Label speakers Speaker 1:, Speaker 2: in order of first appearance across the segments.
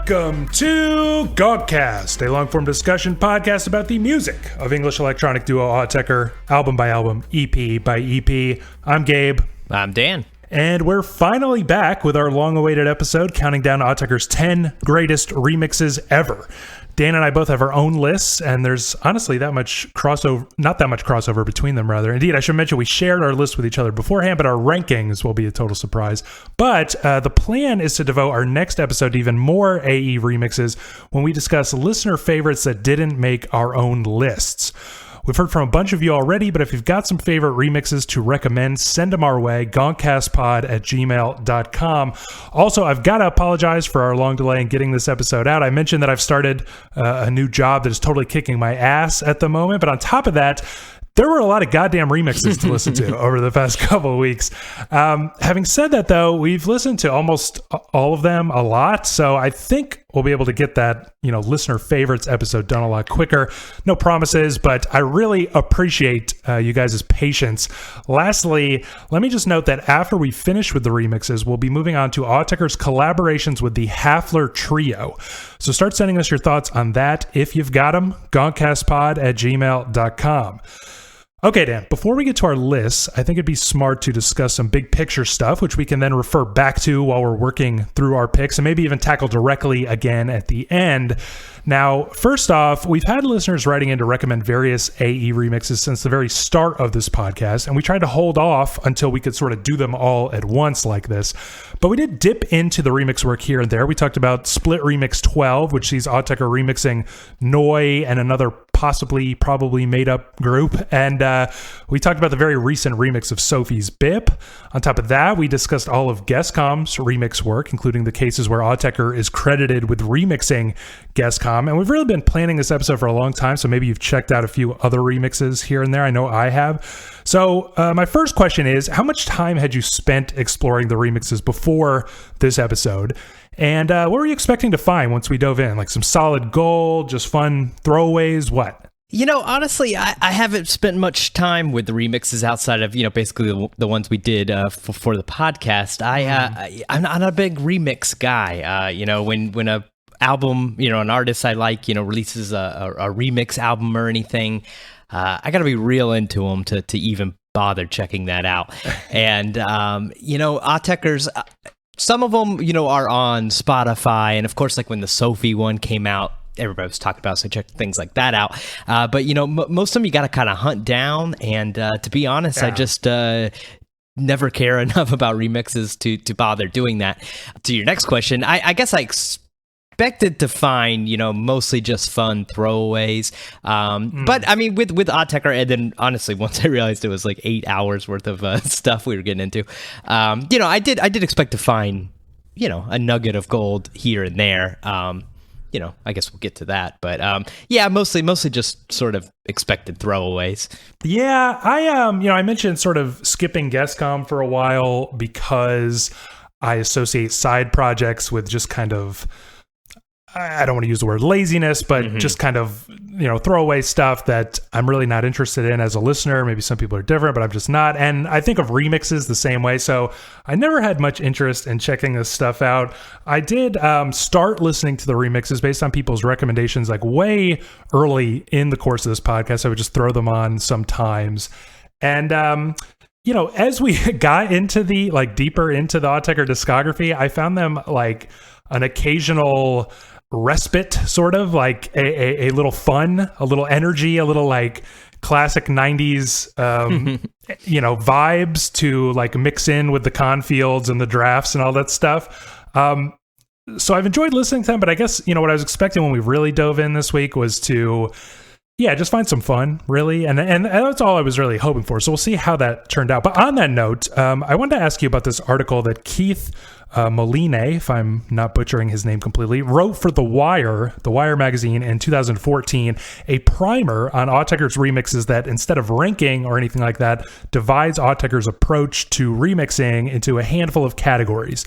Speaker 1: Welcome to GONKCAST, a long-form discussion podcast about the music of English electronic duo Auteker, album by album, EP by EP. I'm Gabe.
Speaker 2: I'm Dan.
Speaker 1: And we're finally back with our long-awaited episode counting down Auteker's 10 greatest remixes ever. Dan and I both have our own lists, and there's honestly not that much crossover between them, rather. Indeed, I should mention we shared our list with each other beforehand, but our rankings will be a total surprise. But the plan is to devote our next episode to even more AE remixes when we discuss listener favorites that didn't make our own lists. We've heard from a bunch of you already, but if you've got some favorite remixes to recommend, send them our way, gonkcastpod@gmail.com. Also, I've got to apologize for our long delay in getting this episode out. I mentioned that I've started a new job that is totally kicking my ass at the moment, but on top of that, there were a lot of goddamn remixes to listen to over the past couple of weeks. Having said that, though, we've listened to almost all of them a lot, so I think we'll be able to get that, listener favorites episode done a lot quicker. No promises, but I really appreciate you guys' patience. Lastly, let me just note that after we finish with the remixes, we'll be moving on to Auteker's collaborations with the Hafler Trio. So start sending us your thoughts on that if you've got them. gonkcastpod@gmail.com. Okay, Dan, before we get to our lists, I think it'd be smart to discuss some big picture stuff, which we can then refer back to while we're working through our picks and maybe even tackle directly again at the end. Now, first off, we've had listeners writing in to recommend various AE remixes since the very start of this podcast, and we tried to hold off until we could sort of do them all at once like this. But we did dip into the remix work here and there. We talked about Split Remix 12, which sees Auteker remixing Noi and another probably made-up group. And we talked about the very recent remix of Sophie's Bip. On top of that, we discussed all of Guesscom's remix work, including the cases where Auteker is credited with remixing Guesscom. And we've really been planning this episode for a long time, so maybe you've checked out a few other remixes here and there. I know I have. So my first question is, how much time had you spent exploring the remixes before this episode? And what were you expecting to find once we dove in? Like some solid gold, just fun throwaways, what?
Speaker 2: Honestly, I haven't spent much time with the remixes outside of, basically the ones we did for the podcast. I'm not a big remix guy. When a album, an artist I like, releases a remix album or anything, I got to be real into them to even bother checking that out. And, Auteker's... some of them, are on Spotify, and of course, like when the Sophie one came out, everybody was talking about, so I checked things like that out. But most of them you got to kind of hunt down, and to be honest, I just never care enough about remixes to bother doing that. To your next question, I guess I expected to find, mostly just fun throwaways. But I mean, with Auteker, and then honestly, once I realized it was like 8 hours worth of stuff we were getting into, I did expect to find, a nugget of gold here and there. I guess we'll get to that, but mostly just sort of expected throwaways.
Speaker 1: Yeah, I mentioned sort of skipping Guesscom for a while because I associate side projects with just kind of, I don't want to use the word laziness, but just kind of, throwaway stuff that I'm really not interested in as a listener. Maybe some people are different, but I'm just not. And I think of remixes the same way. So I never had much interest in checking this stuff out. I did start listening to the remixes based on people's recommendations, like way early in the course of this podcast. I would just throw them on sometimes. And, as we got into deeper into the Auteker discography, I found them like an occasional respite, sort of like a little fun, a little energy, a little like classic 90s vibes to like mix in with the Confields and the drafts and all that stuff. So I've enjoyed listening to them, but I guess what I was expecting when we really dove in this week was to just find some fun, really. And that's all I was really hoping for. So we'll see how that turned out. But on that note, I wanted to ask you about this article that Keith Moline, if I'm not butchering his name completely, wrote for The Wire magazine in 2014, a primer on Auteker's remixes that, instead of ranking or anything like that, divides Auteker's approach to remixing into a handful of categories.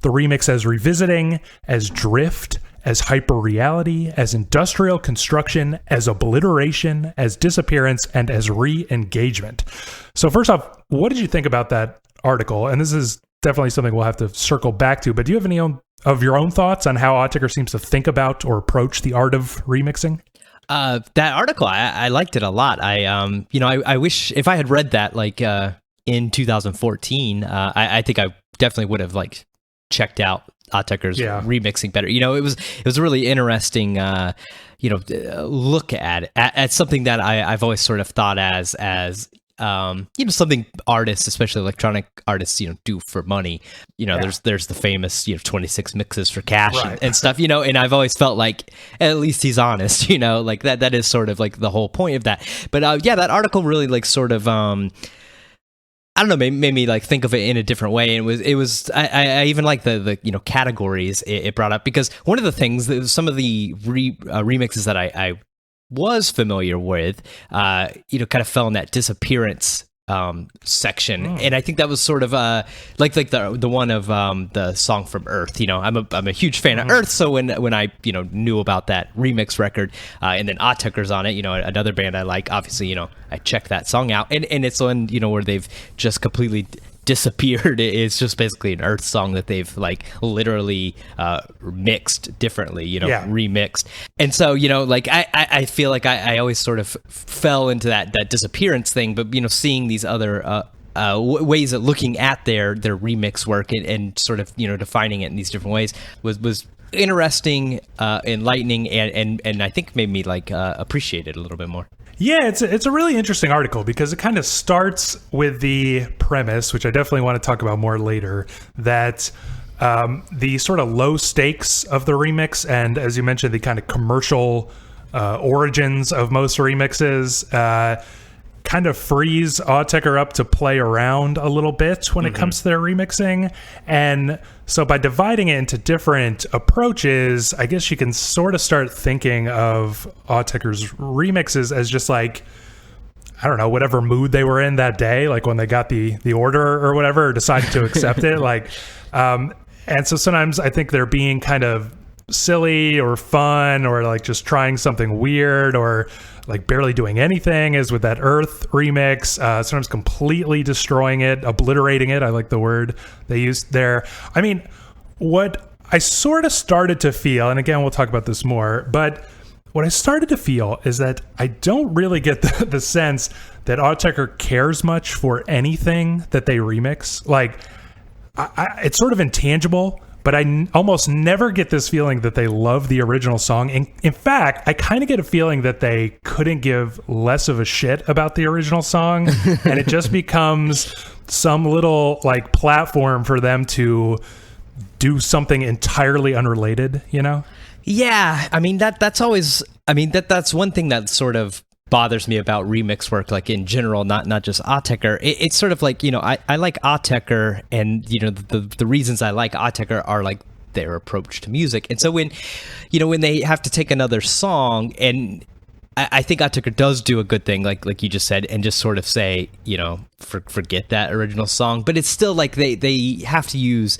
Speaker 1: The remix as revisiting, as drift, as hyperreality, as industrial construction, as obliteration, as disappearance, and as re-engagement. So first off, what did you think about that article? And this is definitely something we'll have to circle back to. But do you have any of your own thoughts on how Auteker seems to think about or approach the art of remixing?
Speaker 2: That article, I liked it a lot. I wish if I had read that like in 2014, I think I definitely would have like checked out Auteker's remixing better. It was a really interesting, look at something that I've always sort of thought as something artists, especially electronic artists, do for money. There's the famous 26 mixes for cash and stuff. And I've always felt like at least he's honest. Like that is sort of like the whole point of that. But that article really like sort of I don't know, made me like think of it in a different way. And it was I even like the categories it brought up, because one of the things, some of the remixes that I was familiar with, kind of fell in that disappearance section, and I think that was sort of like the one of the song from Earth. I'm a huge fan of Earth, so when I knew about that remix record, and then Auteker's on it, another band I like, obviously I checked that song out, and it's one where they've just completely disappeared. It's just basically an Earth song that they've like literally mixed differently, remixed. And so like I feel like I always sort of fell into that disappearance thing, but seeing these other ways of looking at their remix work and sort of defining it in these different ways was interesting, enlightening, and I think made me like appreciate it a little bit more.
Speaker 1: Yeah, it's a really interesting article, because it kind of starts with the premise, which I definitely want to talk about more later, that the sort of low stakes of the remix, and as you mentioned, the kind of commercial origins of most remixes kind of frees Auteker up to play around a little bit when it comes to their remixing. And so by dividing it into different approaches, I guess you can sort of start thinking of Auteker's remixes as just like, I don't know, whatever mood they were in that day, like when they got the order or whatever, or decided to accept it. Like, and so sometimes I think they're being kind of silly or fun, or like just trying something weird, or like barely doing anything, as with that Earth remix. Sometimes completely destroying it, obliterating it. I like the word they used there. I mean, what I sort of started to feel, and again, we'll talk about this more, but what I started to feel is that I don't really get the sense that Auteker cares much for anything that they remix. Like, it's sort of intangible, but I almost never get this feeling that they love the original song. In fact, I kind of get a feeling that they couldn't give less of a shit about the original song, and it just becomes some little like platform for them to do something entirely unrelated, Yeah, I mean that's always. I mean that's one thing that sort of bothers me about remix work, like in general, not just Auteker. It's sort of like I like Auteker, and the reasons I like Auteker are like their approach to music. And so when they have to take another song, and I think Auteker does do a good thing, like you just said, and just sort of say forget that original song, but it's still like they have to use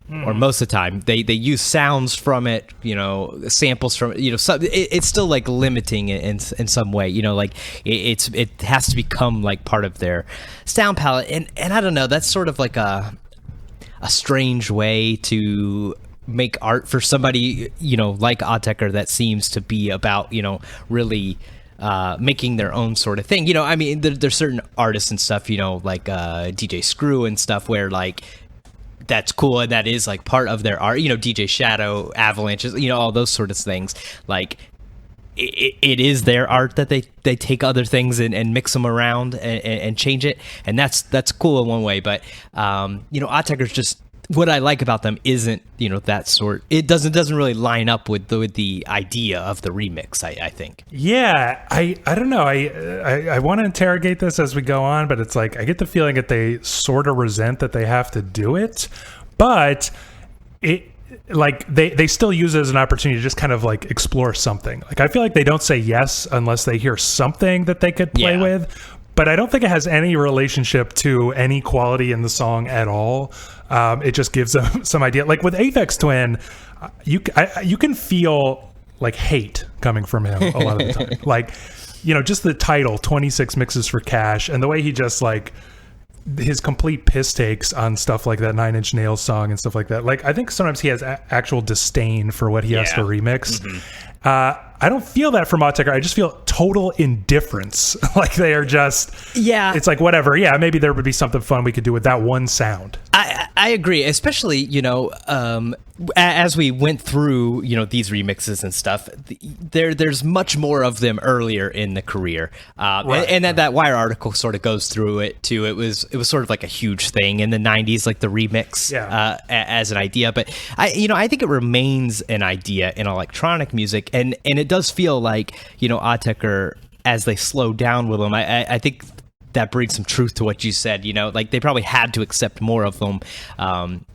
Speaker 1: or most of the time they use sounds from it, samples from it, so it's still like limiting it in some way, like it has to become like part of their sound palette, and I don't know, that's sort of like a strange way to make art for somebody like Auteker that seems to be about really making their own sort of thing. I mean, there's certain artists and stuff, like DJ Screw and stuff, where like that's cool, and that is like part of their art, DJ Shadow, Avalanches, all those sort of things. Like it is their art that they take other things and mix them around and change it, and that's cool in one way. But Auteker's just, what I like about them isn't that sort. It doesn't really line up with the idea of the remix. I think. Yeah, I don't know. I want to interrogate this as we go on, but it's like I get the feeling that they sort of resent that they have to do it, but it like they still use it as an opportunity to just kind of like explore something. Like I feel like they don't say yes unless they hear something that they could play with. But I don't think it has any relationship to any quality in the song at all. It just gives them some idea. Like with Aphex Twin, you can feel like hate coming from him a lot of the time. Like, just the title, 26 Mixes for Cash, and the way he just like his complete piss takes on stuff like that Nine Inch Nails song and stuff like that. Like, I think sometimes he has actual disdain for what he has to remix. I don't feel that from Auteker. I just feel total indifference. Like, they are just, it's like, whatever. Yeah, maybe there would be something fun we could do with that one sound.
Speaker 2: I agree, especially, you know, as we went through, you know, these remixes and stuff, there's much more of them earlier in the career. And that Wire article sort of goes through it too. It was sort of like a huge thing in the 90s, like the remix as an idea. But I think it remains an idea in electronic music, and it does feel like, you know, Auteker, as they slow down with them, I think that brings some truth to what you said. You know, like, they probably had to accept more of them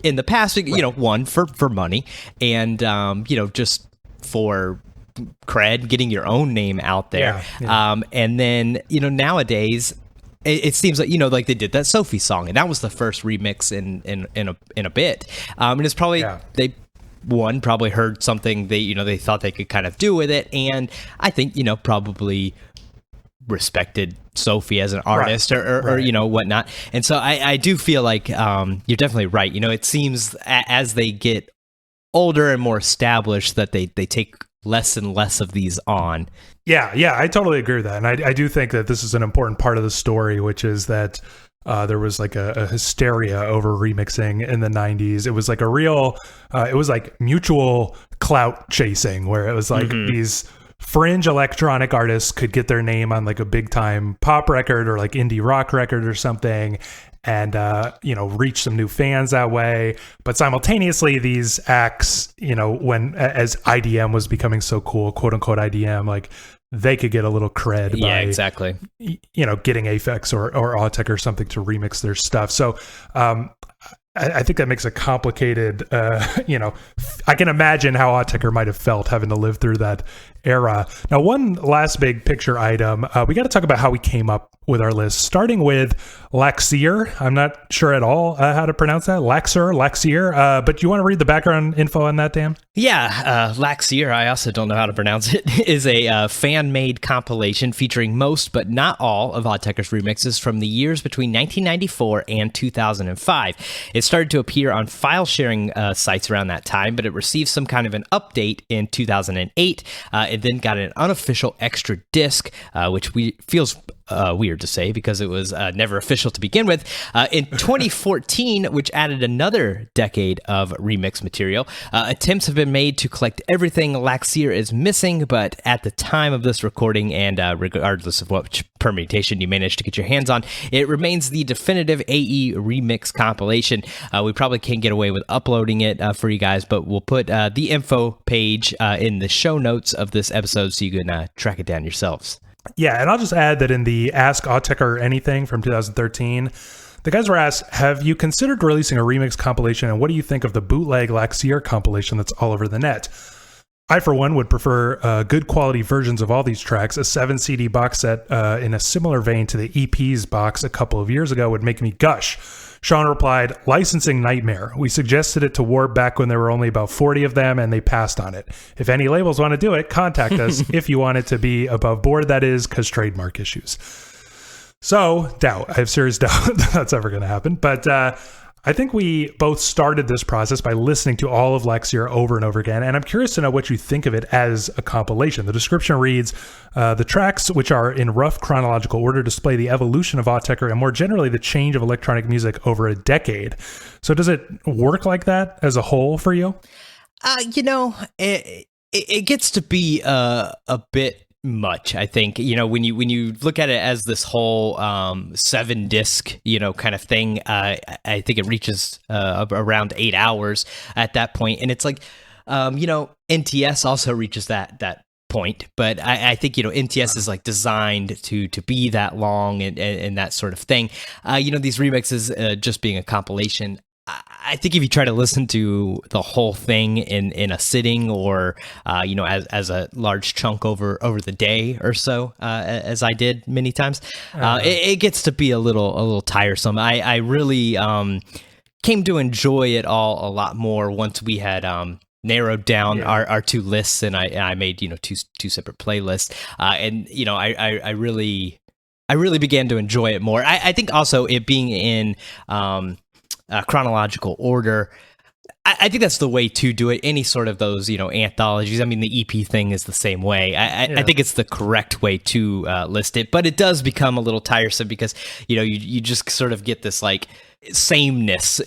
Speaker 2: in the past, you know, one, for money, and you know, just for cred, getting your own name out there. And then, you know, nowadays it seems like, you know, like they did that Sophie song, and that was the first remix in a bit, and it's probably they probably heard something they thought they could kind of do with it, and I think, you know, probably respected Sophie as an artist or you know, whatnot. And so I do feel like you're definitely right. You know, it seems as they get older and more established that they take less and less of these on.
Speaker 1: Yeah, I totally agree with that. And I do think that this is an important part of the story, which is that there was like a hysteria over remixing in the 90s. It was like a real, it was like mutual clout chasing, where it was like these fringe electronic artists could get their name on like a big time pop record or like indie rock record or something, and you know, reach some new fans that way. But simultaneously, these acts, you know, as IDM was becoming so cool, quote unquote IDM, like, they could get a little cred by, you know, getting Aphex or Auteker or something to remix their stuff. So I think that makes a complicated, you know, I can imagine how Auteker might have felt having to live through that era. Now, one last big picture item, we got to talk about how we came up with our list, starting with Laxier. I'm not sure at all how to pronounce that. Laxier. But do you want to read the background info on that, Dan?
Speaker 2: Yeah, Laxier, I also don't know how to pronounce it, is a fan-made compilation featuring most, but not all, of Auteker's remixes from the years between 1994 and 2005. It started to appear on file-sharing sites around that time, but it received some kind of an update in 2008. It then got an unofficial extra disc, which feels weird to say because it was never official to begin with. In 2014, which added another decade of remix material, attempts have been made to collect everything Laxier is missing, but at the time of this recording, and regardless of what permutation you manage to get your hands on, it remains the definitive AE remix compilation. We probably can't get away with uploading it for you guys, but we'll put the info page in the show notes of this episode so you can track it down yourselves.
Speaker 1: Yeah, and I'll just add that in the Ask Auteker Anything from 2013, the guys were asked, have you considered releasing a remix compilation, and what do you think of the bootleg Laxier compilation that's all over the net? I, for one, would prefer good quality versions of all these tracks. A 7 CD box set in a similar vein to the EPs box a couple of years ago would make me gush. Sean replied, licensing nightmare. We suggested it to Warp back when there were only about 40 of them, and they passed on it. If any labels want to do it, contact us if you want it to be above board, that is, because trademark issues. So, I have serious doubt that's ever going to happen. But I think we both started this process by listening to all of Laxier over and over again, and I'm curious to know what you think of it as a compilation. The description reads, the tracks, which are in rough chronological order, display the evolution of Auteker and more generally the change of electronic music over a decade. So does it work like that as a whole for you?
Speaker 2: You know, it gets to be a bit much, I think. You know, when you look at it as this whole 7-disc, you know, kind of thing, I think it reaches around 8 hours at that point, and it's like, you know, NTS also reaches that point, but I think, you know, NTS is like designed to be that long and that sort of thing. You know, these remixes just being a compilation, I think if you try to listen to the whole thing in a sitting, or you know, as a large chunk over the day or so, as I did many times, it gets to be a little tiresome. I really came to enjoy it all a lot more once we had narrowed down our two lists, and I made, you know, two separate playlists, and you know, I really I really began to enjoy it more. I think also it being in chronological order, I think that's the way to do it. Any sort of those, anthologies. I mean, the EP thing is the same way. I think it's the correct way to list it, but it does become a little tiresome because, you just sort of get this like sameness,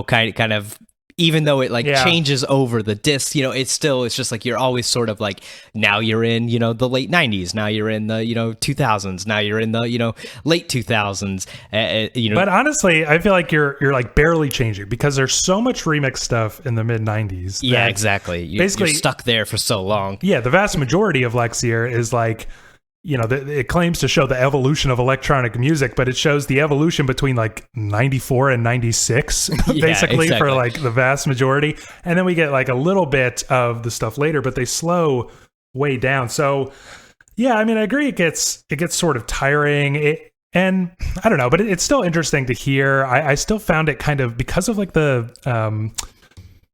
Speaker 2: kind of, even though it changes over the disc, it's just like you're always sort of like, now you're in, the late 90s, now you're in the, 2000s, now you're in the, late 2000s.
Speaker 1: But honestly, I feel like you're like barely changing because there's so much remix stuff in the mid 90s.
Speaker 2: Yeah, exactly. You're stuck there for so long.
Speaker 1: Yeah, the vast majority of Lexier is like, it claims to show the evolution of electronic music, but it shows the evolution between like 94 and 96, basically, exactly. For like the vast majority. And then we get like a little bit of the stuff later, but they slow way down. So yeah, I mean, I agree. It gets sort of tiring. And I don't know, but it's still interesting to hear. I still found it kind of, because of like the, I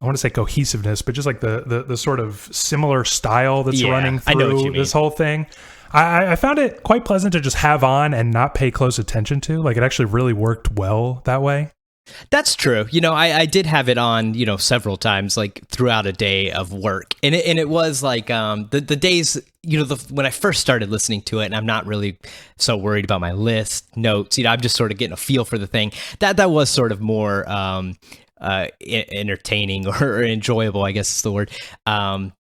Speaker 1: want to say cohesiveness, but just like the sort of similar style that's running through this whole thing. I found it quite pleasant to just have on and not pay close attention to. Like, it actually really worked well that way.
Speaker 2: That's true. I did have it on, several times, like throughout a day of work. And it was like the days, when I first started listening to it, and I'm not really so worried about my list, notes, I'm just sort of getting a feel for the thing. That was sort of more entertaining or enjoyable, I guess is the word,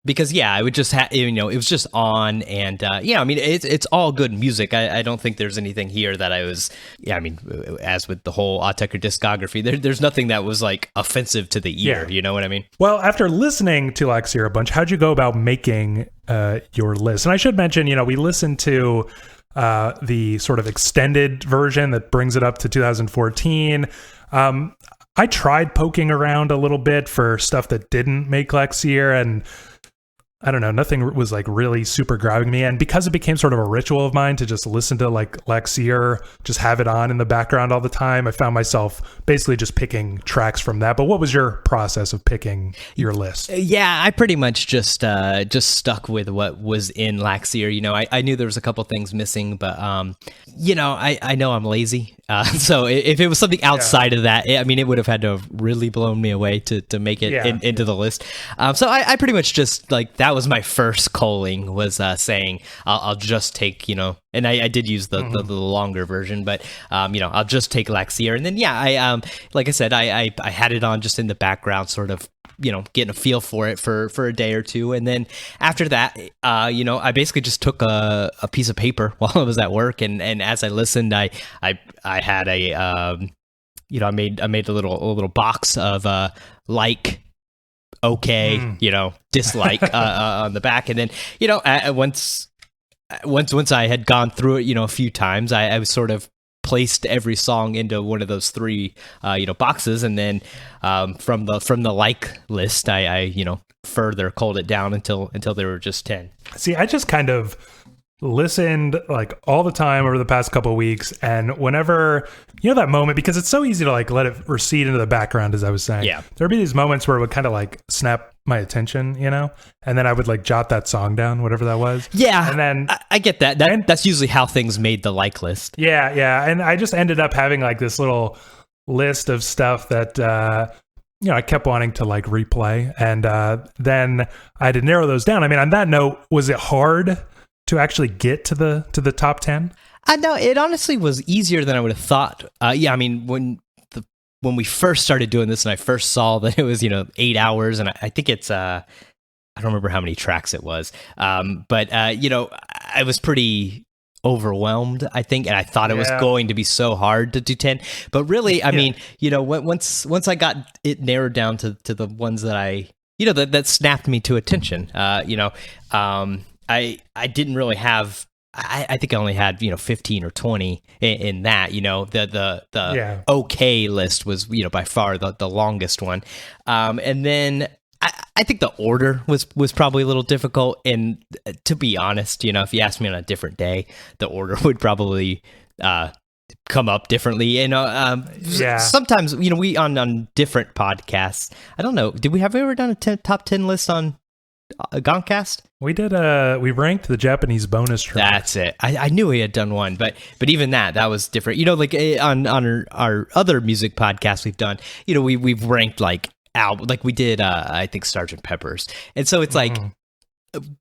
Speaker 2: because I would just have, it was just on, and I mean, it's all good music. I don't think there's anything here that I was, I mean, as with the whole Auteker discography, there's nothing that was like offensive to the ear. You know what I mean? Well,
Speaker 1: after listening to Lexier a bunch, how'd you go about making your list? And I should mention, we listened to the sort of extended version that brings it up to 2014. I tried poking around a little bit for stuff that didn't make Lexier, and I don't know, nothing was like really super grabbing me. And because it became sort of a ritual of mine to just listen to like Lexier, just have it on in the background all the time, I found myself basically just picking tracks from that. But what was your process of picking your list?
Speaker 2: Yeah, I pretty much just stuck with what was in Lexier. I knew there was a couple things missing, but I know I'm lazy. So if it was something outside of that, I mean, it would have had to have really blown me away to make it into the list. So I pretty much just like, that was my first culling, was saying I'll just take, and I did use the longer version, but I'll just take Lexier. And then I like I said, I had it on just in the background, sort of getting a feel for it for a day or two. And then after that, I basically just took a piece of paper while I was at work, and as I listened, I had a I made a little box of like, okay, dislike on the back. And then once I had gone through it a few times, I was sort of placed every song into one of those three boxes, and then from the like list, I further culled it down until there were just 10.
Speaker 1: See, I just kind of listened like all the time over the past couple of weeks, and whenever that moment, because it's so easy to like let it recede into the background, as I was saying, there'd be these moments where it would kind of like snap my attention, and then I would like jot that song down, whatever that was.
Speaker 2: And then I get that. That's usually how things made the like list.
Speaker 1: And I just ended up having like this little list of stuff that I kept wanting to like replay, and then I had to narrow those down. I mean, on that note, was it hard to actually get to the top 10?
Speaker 2: No, it honestly was easier than I would have thought. I mean, when we first started doing this, and I first saw that it was 8 hours, and I think it's I don't remember how many tracks it was, but I was pretty overwhelmed, I think, and I thought it was going to be so hard to do 10. But really, I mean, once I got it narrowed down to the ones that I that snapped me to attention, I didn't really have. I think I only had 15 or 20 in that. The okay list was by far the longest one, and then I think the order was probably a little difficult. And to be honest, if you asked me on a different day, the order would probably come up differently. Sometimes we on different podcasts. I don't know. Have we ever done a top 10 list on GONKCAST?
Speaker 1: We did we ranked the Japanese bonus track.
Speaker 2: That's it. I knew he had done one, but even that was different. Like on our other music podcasts we've done, we've ranked like album, like we did I think Sgt. Pepper's. And so it's like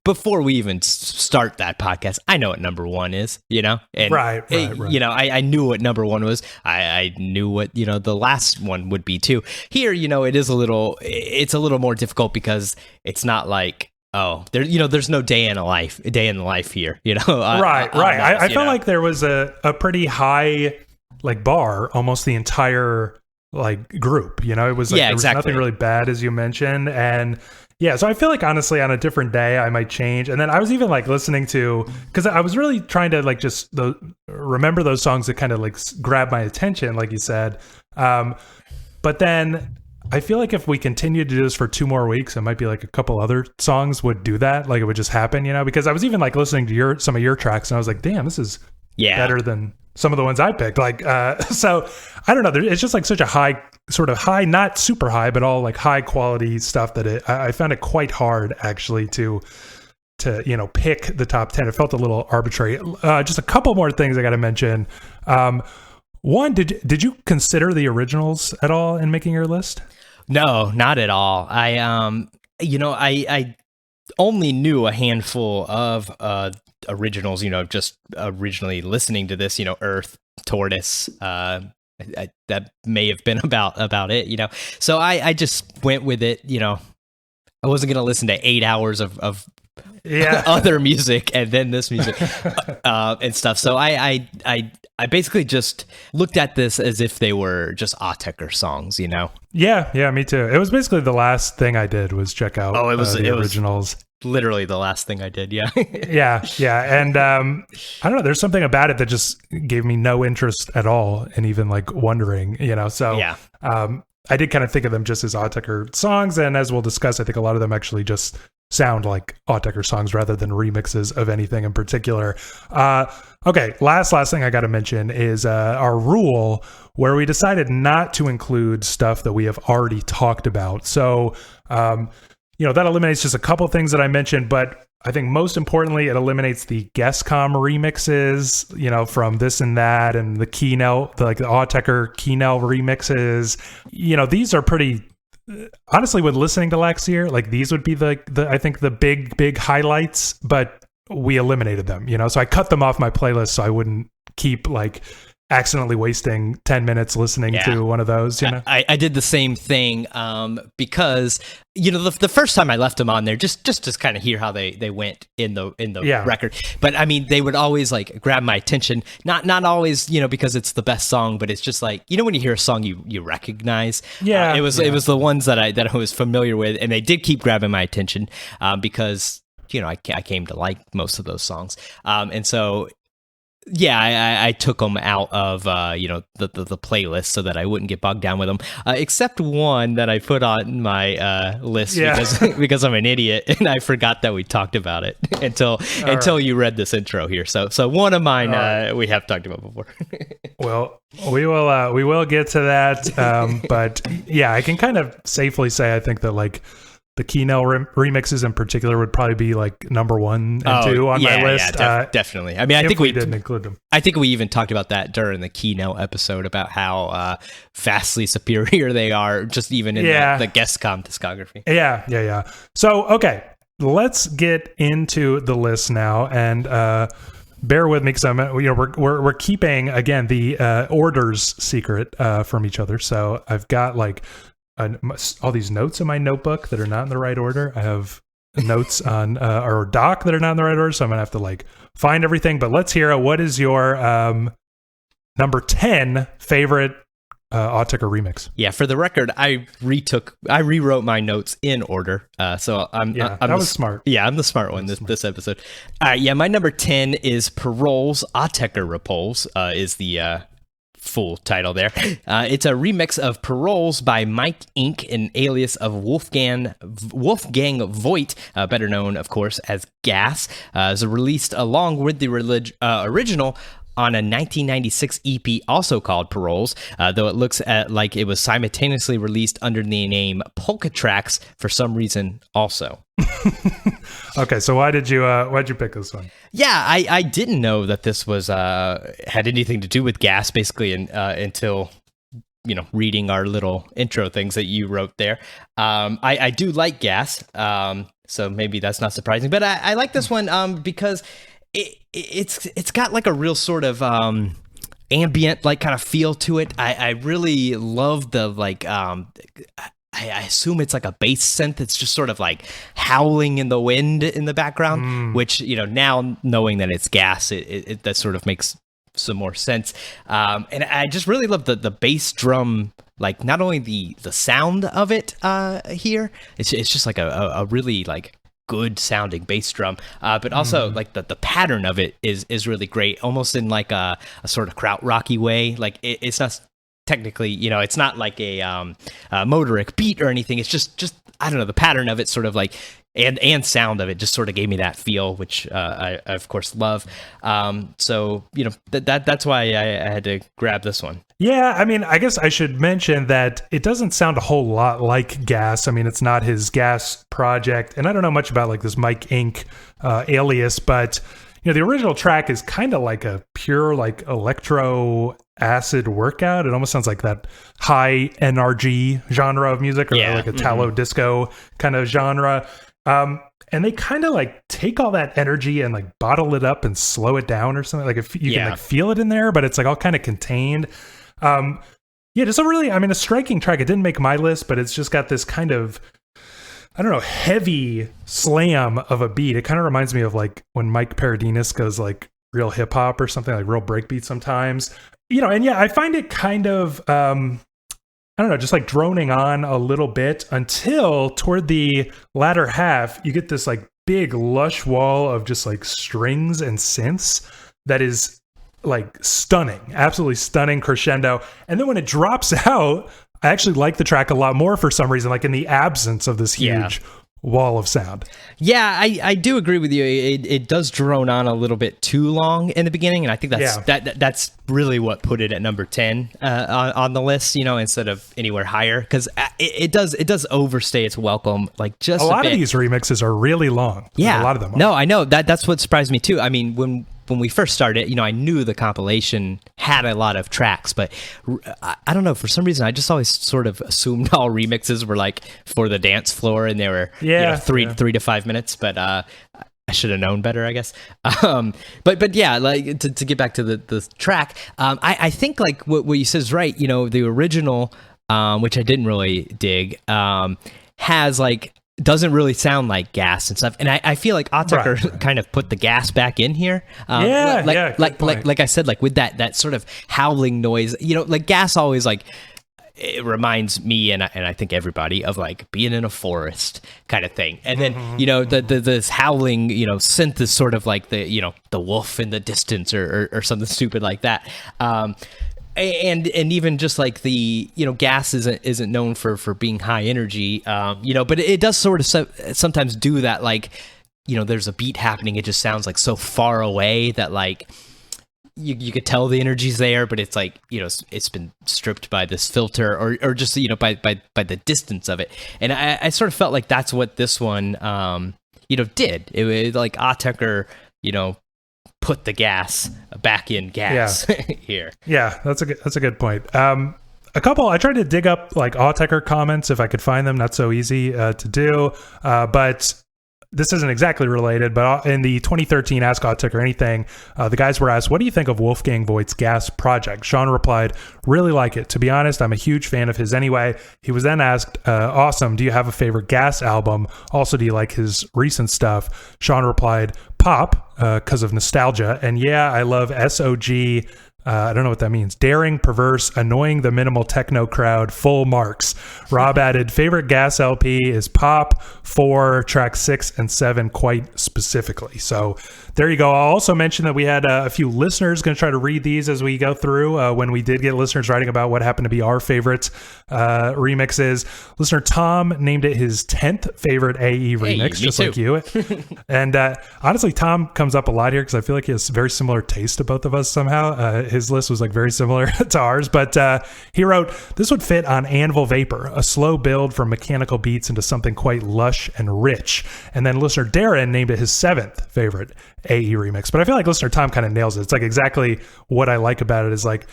Speaker 2: before we even start that podcast, I know what number one is, and
Speaker 1: right.
Speaker 2: I knew what number one was. I knew what, the last one would be too. Here, it's a little more difficult because it's not like, there's no day in the life here,
Speaker 1: Right. I felt like there was a pretty high like bar almost the entire like group, it was like there was nothing really bad, as you mentioned. And yeah, so I feel like honestly on a different day I might change. And then I was even like listening to, because I was really trying to like just remember those songs that kind of like grab my attention, like you said. But then I feel like if we continue to do this for 2 more weeks, it might be like a couple other songs would do that. Like it would just happen, because I was even like listening to some of your tracks and I was like, damn, this is better than some of the ones I picked. Like, so I don't know. It's just like such a high, not super high, but all like high quality stuff that I found it quite hard actually to pick the top 10. It felt a little arbitrary. Just a couple more things I got to mention. One, did you consider the originals at all in making your list?
Speaker 2: No, not at all. I only knew a handful of originals, just originally listening to this, Earth, Tortoise, that may have been about it, So I just went with it, I wasn't going to listen to 8 hours of other music and then this music and stuff. So I basically just looked at this as if they were just Auteker songs,
Speaker 1: Yeah, me too. It was basically the last thing I did was check out the originals.
Speaker 2: Literally the last thing I did, yeah.
Speaker 1: yeah. And I don't know, there's something about it that just gave me no interest at all in even like wondering, so
Speaker 2: yeah.
Speaker 1: I did kind of think of them just as Auteker songs, and as we'll discuss, I think a lot of them actually just sound like Auteker songs rather than remixes of anything in particular. Okay, last thing I got to mention is our rule where we decided not to include stuff that we have already talked about. So, that eliminates just a couple things that I mentioned, but I think most importantly, it eliminates the Guestcom remixes, from this and that, and the Keynote, the Auteker Keynote remixes. These are pretty. Honestly, with listening to Laxier, like these would be the I think the big highlights, but we eliminated them. So I cut them off my playlist so I wouldn't keep like accidentally wasting 10 minutes listening to one of those.
Speaker 2: I did the same thing because the first time I left them on there just to kind of hear how they went in the record, but I mean they would always like grab my attention, not always because it's the best song, but it's just like when you hear a song you recognize. It was the ones that I was familiar with, and they did keep grabbing my attention because I came to like most of those songs, and so I took them out of the playlist so that I wouldn't get bogged down with them, except one that I put on my list because I'm an idiot and I forgot that we talked about it until you read this intro here. So one of mine we have talked about before.
Speaker 1: Well, we will get to that, but I can kind of safely say I think that like the Keynote remixes in particular would probably be like number 1 and 2 on my list.
Speaker 2: Definitely. I mean, I think we
Speaker 1: didn't include them.
Speaker 2: I think we even talked about that during the Keynote episode about how vastly superior they are, just even in the Guestcom discography.
Speaker 1: Yeah. So, okay, let's get into the list now, and bear with me because we're keeping again the orders secret from each other. So I've got like all these notes in my notebook that are not in the right order. I have notes on our doc that are not in the right order, so I'm gonna have to like find everything. But let's hear it. What is your number 10 favorite Auteker remix?
Speaker 2: Yeah, for the record, I rewrote my notes in order. So I'm
Speaker 1: that was smart.
Speaker 2: Yeah, I'm the smart one this episode. My number 10 is Parole's Auteker Repulse, is the full title there. It's a remix of Paroles by Mike Inc., an alias of Wolfgang Voigt, better known, of course, as Gas. Is released along with the original on a 1996 EP also called Paroles, though it looks like it was simultaneously released under the name Polka Tracks for some reason also.
Speaker 1: Okay, so why'd you pick this one?
Speaker 2: Yeah, I didn't know that this was had anything to do with gas, basically, until reading our little intro things that you wrote there. I do like gas, so maybe that's not surprising. But I like this one because it's got like a real sort of ambient like kind of feel to it. I really love the like. I assume it's like a bass synth. It's just sort of like howling in the wind in the background, which, now knowing that it's gas, it that sort of makes some more sense. And I just really love the bass drum, like not only the sound of it here, it's just like a really like good sounding bass drum, but also like the pattern of it is really great, almost in like a sort of krautrocky way. Like it's not technically, it's not like a motoric beat or anything. It's just I don't know, the pattern of it sort of like and sound of it just sort of gave me that feel, which I of course love. So that's why I had to grab this one.
Speaker 1: Yeah, I mean, I guess I should mention that it doesn't sound a whole lot like Gas. I mean, it's not his Gas project, and I don't know much about like this Mike Inc. Alias, but the original track is kind of like a pure like electro acid workout. It almost sounds like that high NRG genre of music, or like a Italo disco kind of genre. And they kind of like take all that energy and like bottle it up and slow it down or something. Like if you can like feel it in there, but it's like all kind of contained. Just a striking track. It didn't make my list, but it's just got this kind of, I don't know, heavy slam of a beat. It kind of reminds me of like when Mike Paradinas goes like real hip hop or something, like real breakbeat sometimes, and I find it kind of, I don't know, just like droning on a little bit until toward the latter half, you get this like big lush wall of just like strings and synths that is like stunning, absolutely stunning crescendo. And then when it drops out, I actually like the track a lot more for some reason, like in the absence of this huge wall of sound. Yeah,
Speaker 2: I do agree with you. It does drone on a little bit too long in the beginning, and I think that's really what put it at number 10 on the list, instead of anywhere higher, because it does overstay its welcome, like just a
Speaker 1: lot
Speaker 2: bit.
Speaker 1: Of these remixes are really long.
Speaker 2: Yeah,
Speaker 1: a lot of them are.
Speaker 2: No, I know that's what surprised me too. I mean, when we first started, I knew the compilation had a lot of tracks, but I don't know, for some reason I just always sort of assumed all remixes were like for the dance floor, and they were 3 to 5 minutes, but I should have known better, I guess. But yeah, like to get back to the track, I think like what you said is right. The original, which I didn't really dig, has like doesn't really sound like Gas and stuff, and I feel like Auteker kind of put the gas back in here. Like I said, like with that sort of howling noise. Like Gas always like. It reminds me and I think everybody of like being in a forest kind of thing, and then this howling synth is sort of like the wolf in the distance or something stupid like that. And even just like the Gas isn't known for being high energy, but it does sort of sometimes do that, like there's a beat happening, it just sounds like so far away that like you could tell the energy's there, but it's like it's been stripped by this filter or just by the distance of it. And I sort of felt like that's what this one did. It was like Auteker put the gas back in Gas here.
Speaker 1: Yeah, that's a good point. I tried to dig up like Auteker comments if I could find them. Not so easy to do, but this isn't exactly related. But in the 2013 Ask Auteker Anything, the guys were asked, "What do you think of Wolfgang Voigt's Gas project?" Sean replied, "Really like it. To be honest, I'm a huge fan of his anyway." He was then asked, "Awesome. Do you have a favorite Gas album? Also, do you like his recent stuff?" Sean replied, "Pop, because of nostalgia. And yeah, I love SOG I don't know what that means. Daring, perverse, annoying the minimal techno crowd, full marks. Rob added, favorite Gas LP is Pop 4, track 6 and 7 quite specifically. So there you go. I'll also mention that we had a few listeners going to try to read these as we go through. When we did get listeners writing about what happened to be our favorite remixes. Listener Tom named it his 10th favorite AE remix, just
Speaker 2: too.
Speaker 1: like you. And honestly, Tom comes up a lot here because I feel like he has very similar taste to both of us somehow. His list was like very similar to ours, but he wrote, this would fit on Anvil Vapor, a slow build from mechanical beats into something quite lush and rich. And then listener Darren named it his 7th favorite AE remix. But I feel like listener Tom kind of nails it. It's like exactly what I like about it is like,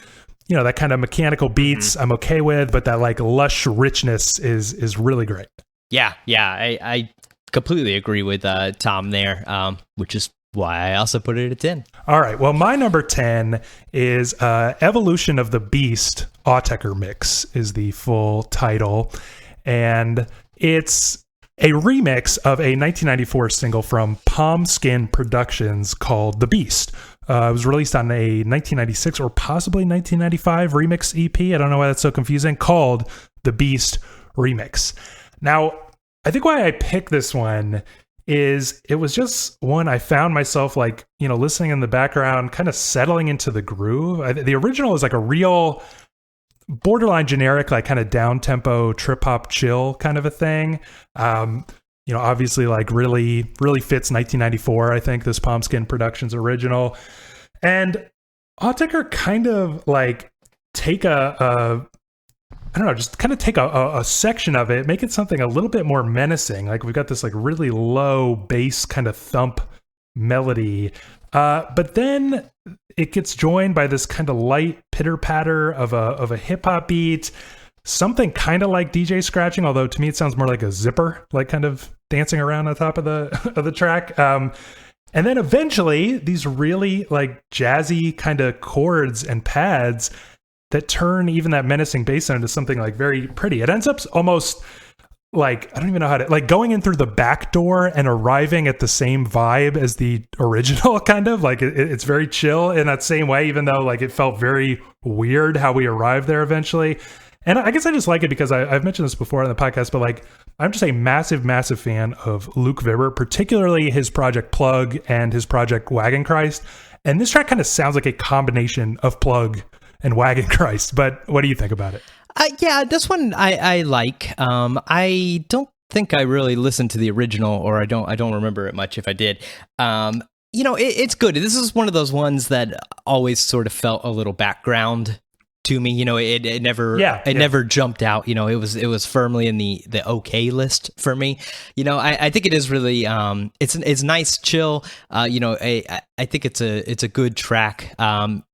Speaker 1: you know, that kind of mechanical beats I'm okay with, but that like lush richness is really great.
Speaker 2: Yeah, I completely agree with Tom there, which is why I also put it at 10.
Speaker 1: All right. Well, my number 10 is Evolution of the Beast Auteker Mix is the full title. And it's a remix of a 1994 single from Palm Skin Productions called The Beast. It was released on a 1996 or possibly 1995 remix EP. I don't know why that's so confusing, called The Beast Remix. Now, I think why I picked this one is it was just one I found myself like, you know, listening in the background, kind of settling into the groove. The original is like a real borderline generic, like kind of down tempo, trip hop chill kind of a thing. You know, obviously like really fits 1994. I think this Palm Skin Productions original, and Auteker kind of like take I don't know, just kind of take a section of it, make it something a little bit more menacing. Like we've got this like really low bass kind of thump melody, but then it gets joined by this kind of light pitter patter of a hip hop beat, something kind of like DJ scratching, although to me it sounds more like a zipper, like kind of dancing around on top of the track. And then eventually these really like jazzy kind of chords and pads that turn even that menacing bass sound into something like very pretty. It ends up almost like, I don't even know how to, like going in through the back door and arriving at the same vibe as the original, kind of like it's very chill in that same way, even though like it felt very weird how we arrived there eventually. And I guess I just like it because I've mentioned this before on the podcast, but like I'm just a massive fan of Luke Vibber, particularly his project Plug and his project Wagon Christ. And this track kind of sounds like a combination of Plug and Wagon Christ. But what do you think about it?
Speaker 2: Yeah, this one I like. I don't think I really listened to the original, or I don't remember it much if I did. You know, it's good. This is one of those ones that always sort of felt a little background to me. You know, it never jumped out. You know, it was firmly in the okay list for me. You know, I think it is really it's nice, chill. You know, I think it's a good track.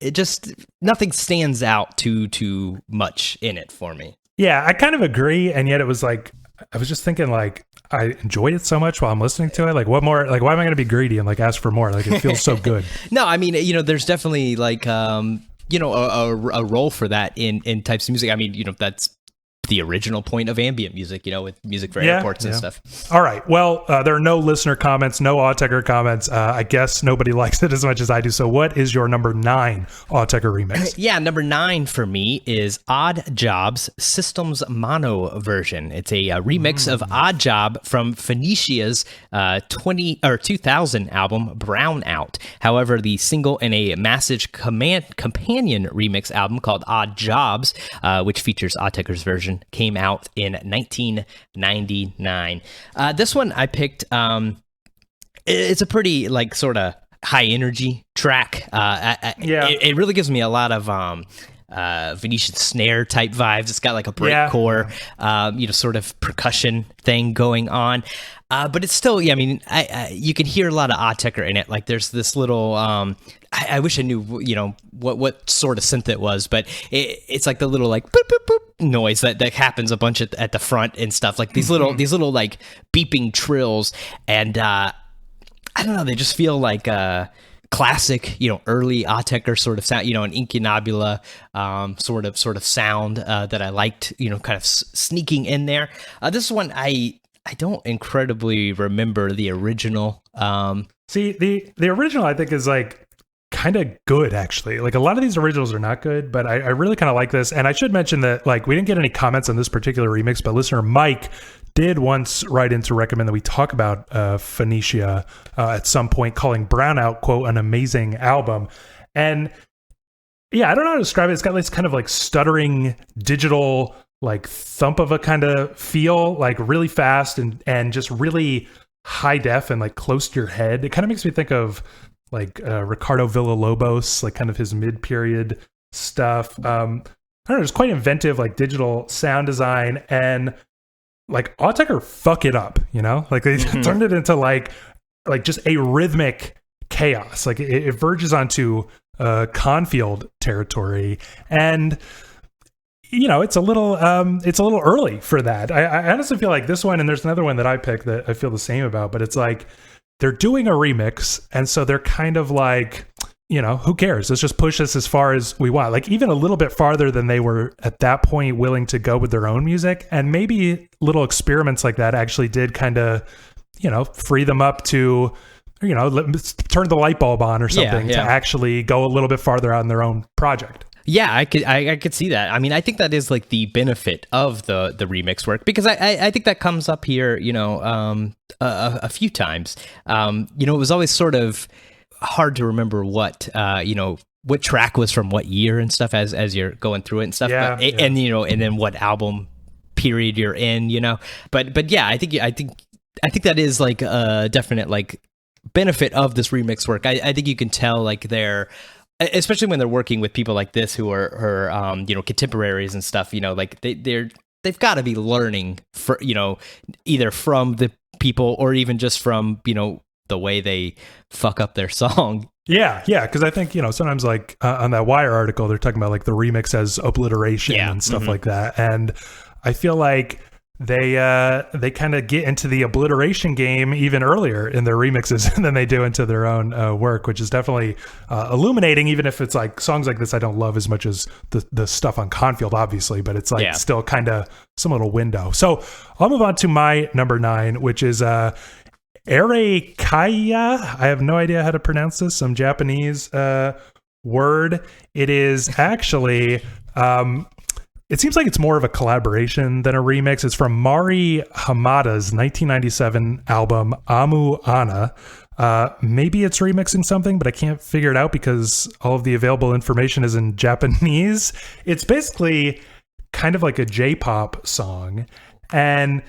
Speaker 2: It just nothing stands out too much in it for me.
Speaker 1: Yeah, I kind of agree, and yet it was like I was just thinking like I enjoyed it so much while I'm listening to it. Like, what more? Like, why am I going to be greedy and like ask for more? Like, it feels so good.
Speaker 2: No, I mean, you know, there's definitely like you know, a role for that in types of music. I mean, you know, that's the original point of ambient music, you know, with music for airports and stuff.
Speaker 1: All right. Well, there are no listener comments, no Auteker comments. I guess nobody likes it as much as I do. So what is your number 9 Auteker remix?
Speaker 2: Yeah, number 9 for me is Odd Job's Systems Mono version. It's a remix of Odd Job from Phoenicia's 2000 album Brown Out. However, the single in a massive companion remix album called Odd Jobs, which features Auteker's version, came out in 1999. This one I picked, it's a pretty like sort of high energy track. It really gives me a lot of Venetian snare type vibes. It's got like a breakcore, you know, sort of percussion thing going on. But it's still, yeah, I mean, you can hear a lot of Auteker in it. Like there's this little, I wish I knew, you know, what sort of synth it was, but it's like the little like boop, boop, boop noise that happens a bunch at the front and stuff. Like these little like beeping trills. And I don't know, they just feel like classic, you know, early Auteker sort of sound, you know, an Incunabula sort of sound that I liked, you know, kind of sneaking in there. This one I don't incredibly remember the original.
Speaker 1: See, the original I think is like kind of good, actually. Like, a lot of these originals are not good, but I really kind of like this. And I should mention that, like, we didn't get any comments on this particular remix, but listener Mike did once write in to recommend that we talk about Phoenicia at some point, calling Brownout, quote, an amazing album. And yeah, I don't know how to describe it. It's got this kind of like stuttering digital, like thump of a kind of feel, like really fast and just really high def and like close to your head. It kind of makes me think of like Ricardo Villalobos, like kind of his mid-period stuff. I don't know, it's quite inventive, like digital sound design, and like Auteker fuck it up, you know? Like they turned it into like just a rhythmic chaos. Like it verges onto Confield territory, and you know, it's a little early for that. I honestly feel like this one, and there's another one that I picked that I feel the same about, but it's like they're doing a remix, and so they're kind of like, you know, who cares? Let's just push this as far as we want. Like even a little bit farther than they were at that point willing to go with their own music. And maybe little experiments like that actually did kind of, you know, free them up to, you know, turn the light bulb on or something to actually go a little bit farther out in their own project.
Speaker 2: Yeah, I could see that. I mean, I think that is like the benefit of the remix work, because I think that comes up here, you know, a few times. You know, it was always sort of hard to remember what you know, what track was from what year and stuff as you're going through it and stuff. And you know, and then what album period you're in, you know. But yeah, I think that is like a definite like benefit of this remix work. I think you can tell like they're, especially when they're working with people like this who are you know, contemporaries and stuff, you know, like they've got to be learning for, you know, either from the people or even just from, you know, the way they fuck up their song. Yeah,
Speaker 1: because I think, you know, sometimes like on that Wire article, they're talking about like the remix as obliteration and stuff like that. And I feel like they kind of get into the obliteration game even earlier in their remixes than they do into their own work, which is definitely illuminating, even if it's like songs like this I don't love as much as the stuff on Confield, obviously, but it's like still kind of some little window. So I'll move on to my number 9, which is Erekaya. I have no idea how to pronounce this, some Japanese word. It is actually it seems like it's more of a collaboration than a remix. It's from Mari Hamada's 1997 album Amu Ana. Maybe it's remixing something, but I can't figure it out because all of the available information is in Japanese. It's basically kind of like a J-pop song, and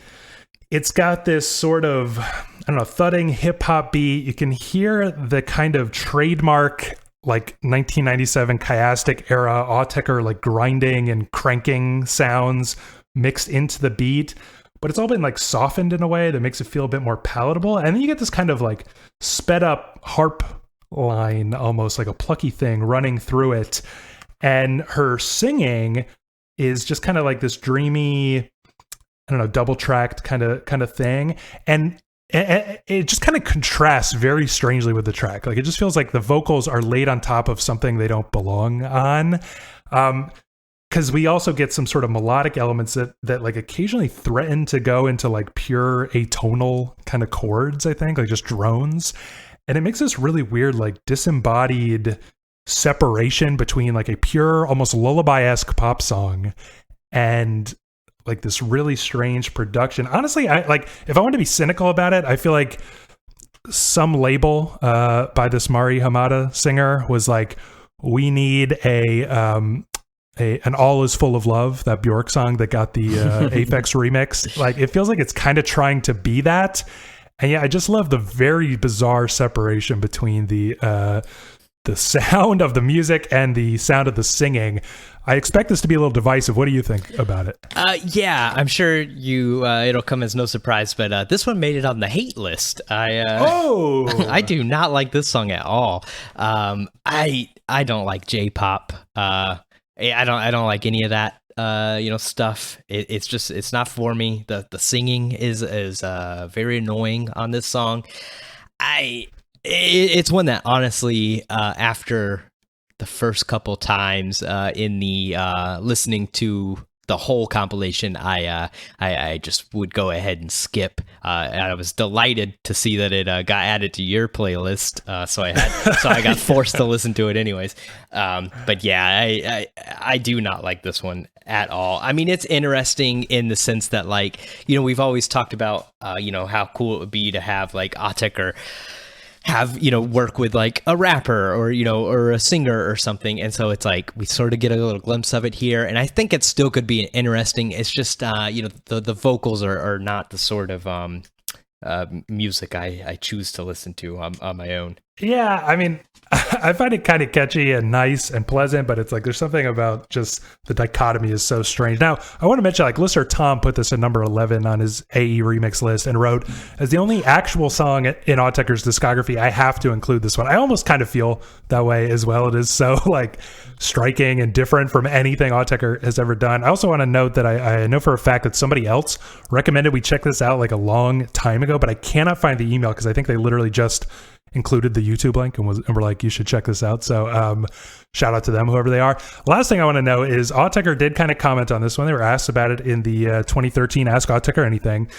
Speaker 1: it's got this sort of, I don't know, thudding hip hop beat. You can hear the kind of trademark like 1997 chiastic era Auteker like grinding and cranking sounds mixed into the beat, but it's all been like softened in a way that makes it feel a bit more palatable. And then you get this kind of like sped up harp line, almost like a plucky thing running through it. And her singing is just kind of like this dreamy, I don't know, double tracked kind of thing. And it just kind of contrasts very strangely with the track. Like it just feels like the vocals are laid on top of something they don't belong on. Because we also get some sort of melodic elements that like occasionally threaten to go into like pure atonal kind of chords, I think, like just drones. And it makes this really weird, like disembodied separation between like a pure, almost lullaby-esque pop song and like this really strange production. Honestly, I like, if I want to be cynical about it, I feel like some label by this Mari Hamada singer was like, we need an All Is Full of Love, that Bjork song that got the Aphex remix. Like it feels like it's kind of trying to be that. And yeah, I just love the very bizarre separation between the sound of the music and the sound of the singing. I expect this to be a little divisive. What do you think about it?
Speaker 2: Yeah, I'm sure it'll come as no surprise, but this one made it on the hate list. I do not like this song at all. I don't like J-pop. I don't like any of that stuff. It's not for me. The singing is very annoying on this song. It's one that honestly, after the first couple times in the listening to the whole compilation, I just would go ahead and skip. And I was delighted to see that it got added to your playlist. So I got forced to listen to it anyways. But yeah, I do not like this one at all. I mean, it's interesting in the sense that, like, we've always talked about, how cool it would be to have like Auteker have, work with like a rapper or, or a singer or something. And so it's like, we sort of get a little glimpse of it here. And I think it still could be interesting. It's just, the vocals are not the sort of music I choose to listen to on my own.
Speaker 1: Yeah, I mean, I find it kind of catchy and nice and pleasant, but it's like there's something about just the dichotomy is so strange. Now, I want to mention, like, listener Tom put this at number 11 on his AE remix list and wrote, as the only actual song in Auteker's discography, I have to include this one. I almost kind of feel that way as well. It is so, like, striking and different from anything Auteker has ever done. I also want to note that I know for a fact that somebody else recommended we check this out like a long time ago, but I cannot find the email because I think they literally just included the YouTube link and were like, you should check this out. So shout out to them, whoever they are. Last thing I want to know is Auteker did kind of comment on this when they were asked about it in the 2013 Ask Auteker Anything.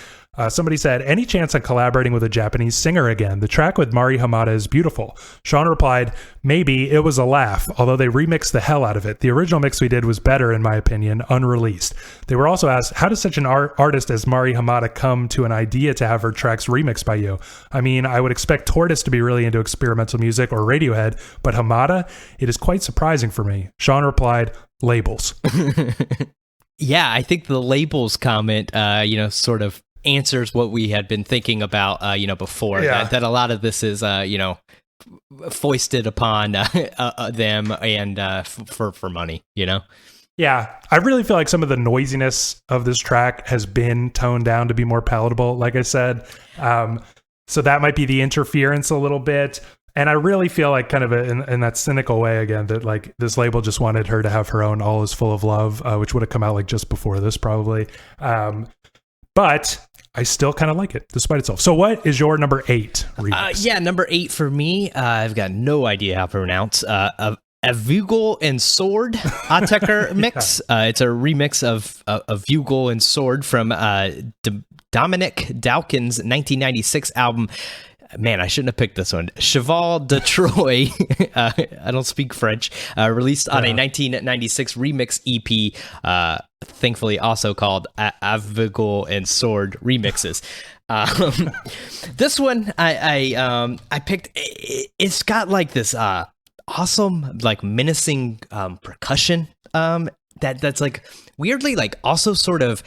Speaker 1: Somebody said, any chance on collaborating with a Japanese singer again? The track with Mari Hamada is beautiful. Sean replied, maybe, it was a laugh, although they remixed the hell out of it. The original mix we did was better, in my opinion, unreleased. They were also asked, how does such an artist as Mari Hamada come to an idea to have her tracks remixed by you? I mean, I would expect Tortoise to be really into experimental music or Radiohead, but Hamada, it is quite surprising for me. Sean replied, labels.
Speaker 2: Yeah, I think the labels comment, sort of answers what we had been thinking about, before.
Speaker 1: Yeah.
Speaker 2: That a lot of this is, foisted upon them and for money,
Speaker 1: Yeah, I really feel like some of the noisiness of this track has been toned down to be more palatable, like I said. So that might be the interference a little bit. And I really feel like kind of in that cynical way, again, that like this label just wanted her to have her own All Is Full of Love, which would have come out like just before this probably. But I still kind of like it despite itself. So what is your number 8 remix?
Speaker 2: Number 8 for me, I've got no idea how to pronounce a Vugel and Sword Auteker mix. It's a remix of Vugel and Sword from Dominic Dowkin's 1996 album. Man, I shouldn't have picked this one. Cheval de Troy, I don't speak French, released on a 1996 remix EP, thankfully also called Avigol and Sword Remixes. This one I picked, it's got like this awesome, like menacing percussion that's like weirdly like also sort of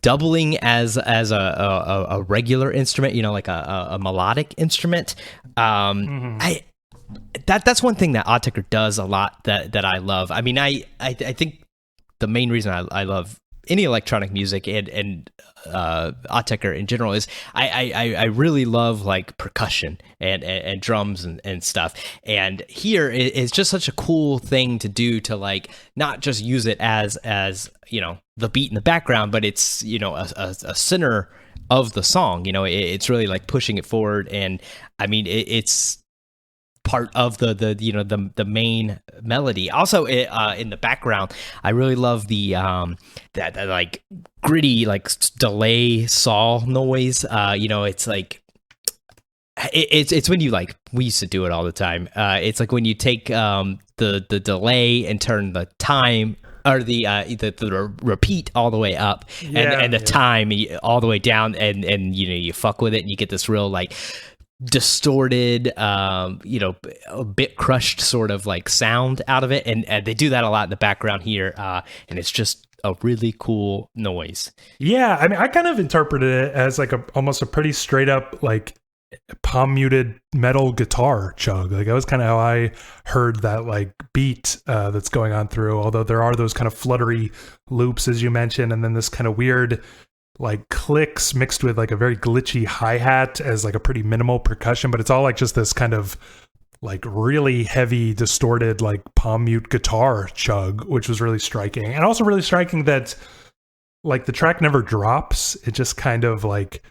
Speaker 2: doubling as a regular instrument, like a melodic instrument. That's one thing that Auteker does a lot that I love. I mean, I think the main reason I love any electronic music and Auteker in general is I really love like percussion and drums and stuff. And here it's just such a cool thing to do, to like not just use it as the beat in the background, but it's a center of the song. It's really like pushing it forward, and I mean it's part of the main melody. Also, in the background, I really love the that like gritty like delay saw noise. It's like it's when you like, we used to do it all the time. It's like when you take the delay and turn the time, or the repeat all the way up, and the time all the way down, and you fuck with it, and you get this real like distorted, a bit crushed sort of like sound out of it, and they do that a lot in the background here, and it's just a really cool noise. Yeah,
Speaker 1: I mean, I kind of interpreted it as like almost a pretty straight up like palm muted metal guitar chug. Like that was kind of how I heard that like beat that's going on through, although there are those kind of fluttery loops as you mentioned, and then this kind of weird like clicks mixed with like a very glitchy hi-hat as like a pretty minimal percussion, but it's all like just this kind of like really heavy distorted like palm mute guitar chug, which was really striking. And also really striking that like the track never drops. It just kind of like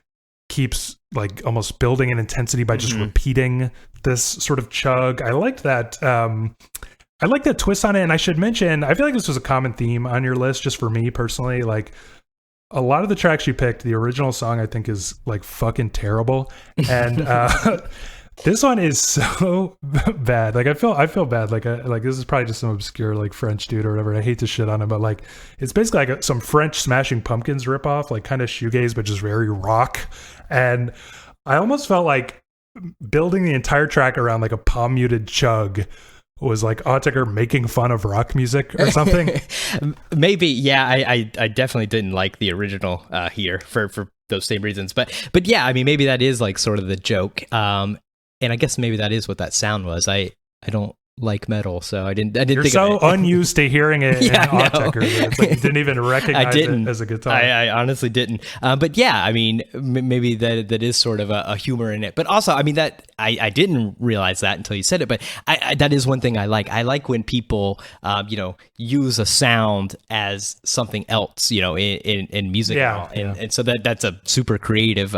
Speaker 1: keeps like almost building in intensity by just repeating this sort of chug. I liked that. I I like the twist on it. And I should mention, I feel like this was a common theme on your list, just for me personally. Like, a lot of the tracks you picked, the original song I think is like fucking terrible. And this one is so bad. Like I feel bad. Like this is probably just some obscure like French dude or whatever. I hate to shit on him, but like it's basically like some French Smashing Pumpkins ripoff, like kind of shoegaze, but just very rock. And I almost felt like building the entire track around like a palm muted chug was like Auteker making fun of rock music or something.
Speaker 2: Maybe, yeah. I definitely didn't like the original here for those same reasons. But yeah, I mean, maybe that is like sort of the joke. And I guess maybe that is what that sound was. I don't like metal, so I didn't
Speaker 1: You're
Speaker 2: think
Speaker 1: so
Speaker 2: of it.
Speaker 1: unused to hearing it in Auteker. It's like you didn't even recognize it as a guitar.
Speaker 2: I honestly didn't. But yeah, I mean, maybe that is sort of a humor in it. But also, I mean, that I didn't realize that until you said it. But I that is one thing I like. I like when people, use a sound as something else, in music.
Speaker 1: Yeah,
Speaker 2: and so that's a super creative,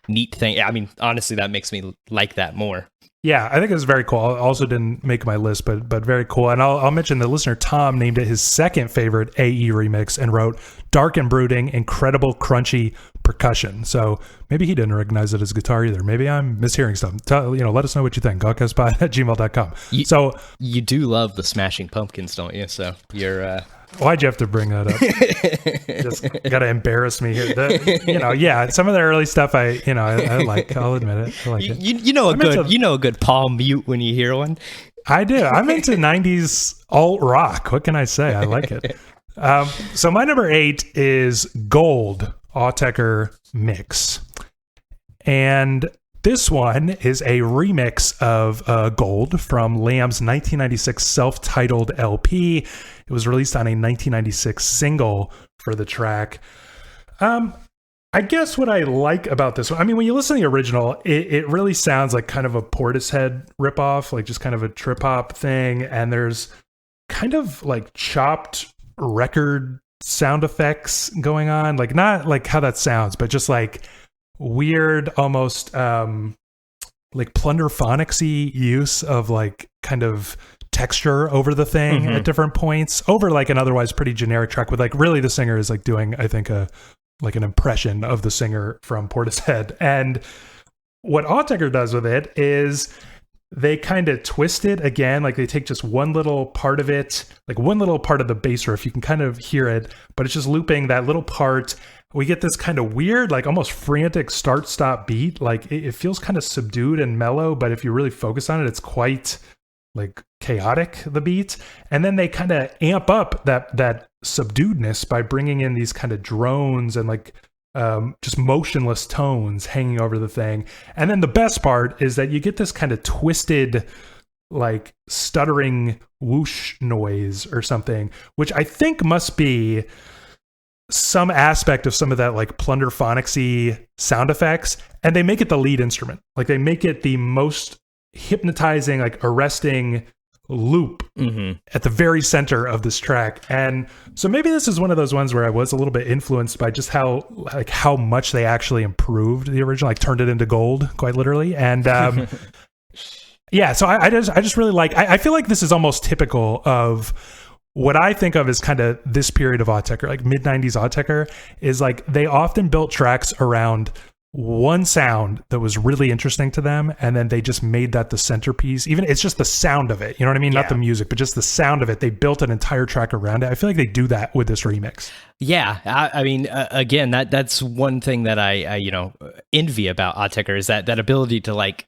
Speaker 2: neat thing. I mean, honestly, that makes me like that more.
Speaker 1: Yeah, I think it was very cool. I also didn't make my list, but very cool. And I'll mention the listener Tom named it his second favorite AE remix and wrote dark and brooding, incredible crunchy percussion. So maybe he didn't recognize it as guitar either. Maybe I'm mishearing something. Let us know what you think. GONKCAST@gmail.com. So
Speaker 2: you do love the Smashing Pumpkins, don't you? So you're.
Speaker 1: Why'd you have to bring that up? Just got to embarrass me here. Some of the early stuff I like. I'll admit it. I like it.
Speaker 2: You know a good palm mute when you hear one.
Speaker 1: I do. I'm into 90s alt rock. What can I say? I like it. So my number 8 is Gold Auteker Mix. And this one is a remix of Gold from Lamb's 1996 self-titled LP. It was released on a 1996 single for the track. I guess what I like about this one, I mean, when you listen to the original, it really sounds like kind of a Portishead ripoff, like just kind of a trip hop thing. And there's kind of like chopped record sound effects going on, like not like how that sounds, but just like weird, almost like plunderphonics-y use of like kind of texture over the thing at different points over like an otherwise pretty generic track with like really the singer is like doing, I think, an impression of the singer from Portishead. And what Auteker does with it is they kind of twist it again. Like they take just one little part of it, like one little part of the bass riff. You can kind of hear it, but it's just looping that little part. We get this kind of weird, like almost frantic start-stop beat. Like it feels kind of subdued and mellow, but if you really focus on it, it's quite like chaotic, the beat. And then they kind of amp up that subduedness by bringing in these kind of drones and like just motionless tones hanging over the thing. And then the best part is that you get this kind of twisted, like stuttering whoosh noise or something, which I think must be some aspect of some of that like plunderphonics-y sound effects, and they make it the lead instrument. Like they make it the most hypnotizing, like arresting loop at the very center of this track. And so maybe this is one of those ones where I was a little bit influenced by just how much they actually improved the original, like turned it into gold, quite literally. And yeah, so I just really like, I feel like this is almost typical of what I think of as kind of this period of Auteker, like mid-90s Auteker, is like they often built tracks around one sound that was really interesting to them, and then they just made that the centerpiece. Even it's just the sound of it, you know what I mean? Yeah. Not the music, but just the sound of it. They built an entire track around it. I feel like they do that with this remix. Yeah,
Speaker 2: I mean, again, that's one thing that I envy about Auteker is that ability to like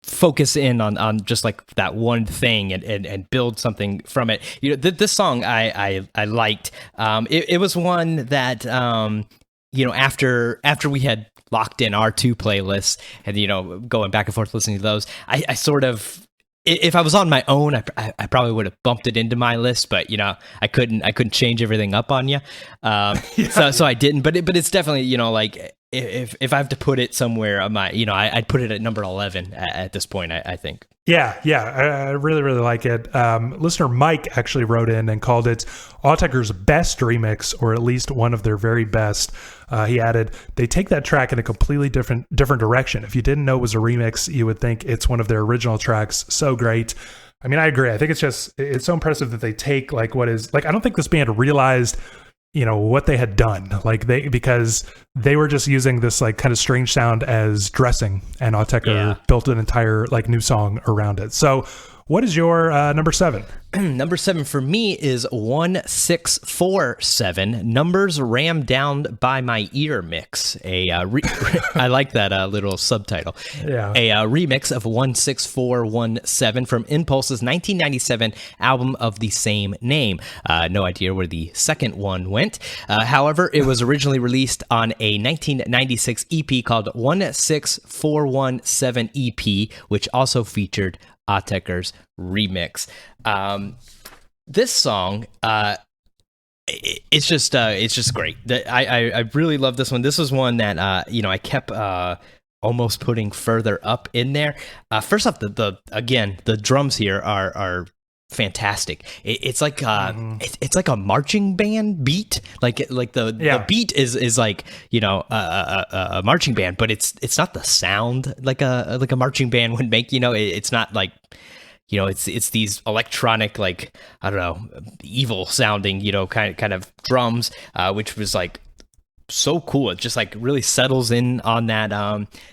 Speaker 2: focus in on just like that one thing and build something from it. This song I liked. It was one that after we had locked in our 2 playlists and going back and forth listening to those, I sort of, if I was on my own, I probably would have bumped it into my list, but I couldn't change everything up on you. So I didn't, but it's definitely like if I have to put it somewhere on my, I'd put it at number 11 at this point, I think.
Speaker 1: Yeah, I really, really like it. Listener Mike actually wrote in and called it Auteker's best remix, or at least one of their very best. He added, they take that track in a completely different direction. If you didn't know it was a remix, you would think it's one of their original tracks. So great. I mean, I agree. I think it's so impressive that they take like what is like, I don't think this band realized, what they had done. Like because they were just using this like kind of strange sound as dressing, and Auteker built an entire like new song around it. So what is your number 7?
Speaker 2: Number 7 for me is 1647, Numbers Rammed Down by My Ear Mix. I like that little subtitle.
Speaker 1: Yeah.
Speaker 2: A remix of 16417 from Impulse's 1997 album of the same name. No idea where the second one went. However, it was originally released on a 1996 EP called 16417 EP, which also featured Auteker's remix. This song, it's just great. I really love this one. This was one that I kept almost putting further up in there. First off, the drums here are fantastic. It's like it's like a marching band beat. The beat is like a marching band, but it's not the sound like a marching band would make. It's not like it's these electronic, like, I don't know, evil sounding kind of drums, which was like so cool. It just like really settles in on that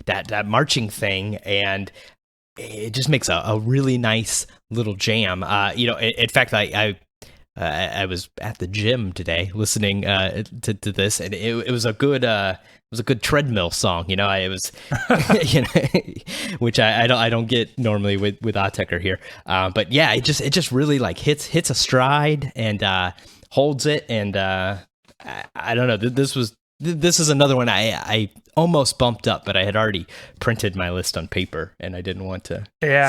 Speaker 2: that marching thing, and it just makes a really nice little jam. In fact, I was at the gym today listening to this, and it was a good treadmill song. It was which I don't get normally with Auteker here. But yeah, it just really like hits a stride and holds it, and I don't know. This is another one I almost bumped up, but I had already printed my list on paper, and I didn't want to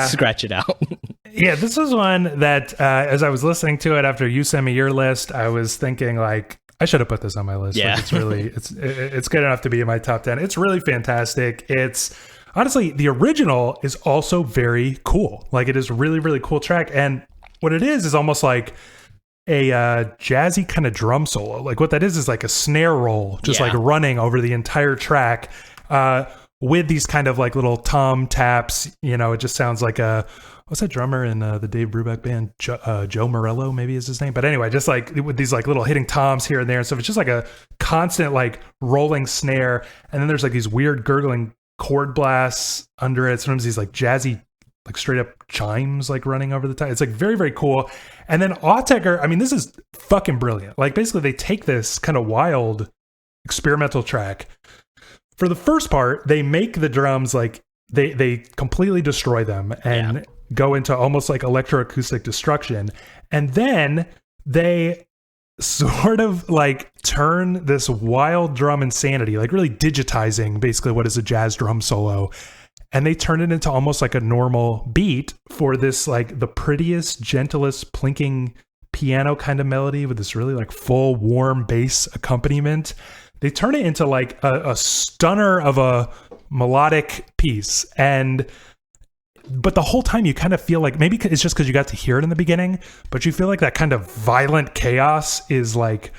Speaker 2: scratch it out.
Speaker 1: Yeah, this was one that as I was listening to it after you sent me your list, I was thinking like, I should have put this on my list.
Speaker 2: Yeah.
Speaker 1: Like, it's really, it's good enough to be in my top 10. It's really fantastic. It's honestly, the original is also very cool. Like, it is a really, really cool track. And what it is almost like a jazzy kind of drum solo. Like what that is like a snare roll, just like running over the entire track with these kind of like little tom taps. It just sounds like what's that drummer in the Dave Brubeck band? Joe Morello, maybe is his name. But anyway, just like with these like little hitting toms here and there and stuff. It's just like a constant like rolling snare. And then there's like these weird gurgling chord blasts under it. Sometimes these like jazzy, like straight up chimes like running over the top. It's like very, very cool. And then Auteker, I mean, this is fucking brilliant. Like basically they take this kind of wild experimental track. For the first part, they make the drums like they completely destroy them and go into almost like electroacoustic destruction. And then they sort of like turn this wild drum insanity, like really digitizing basically what is a jazz drum solo. And they turn it into almost like a normal beat for this, like the prettiest, gentlest, plinking piano kind of melody with this really like full, warm bass accompaniment. They turn it into like a stunner of a melodic piece. But the whole time you kind of feel like, maybe it's just because you got to hear it in the beginning, but you feel like that kind of violent chaos is like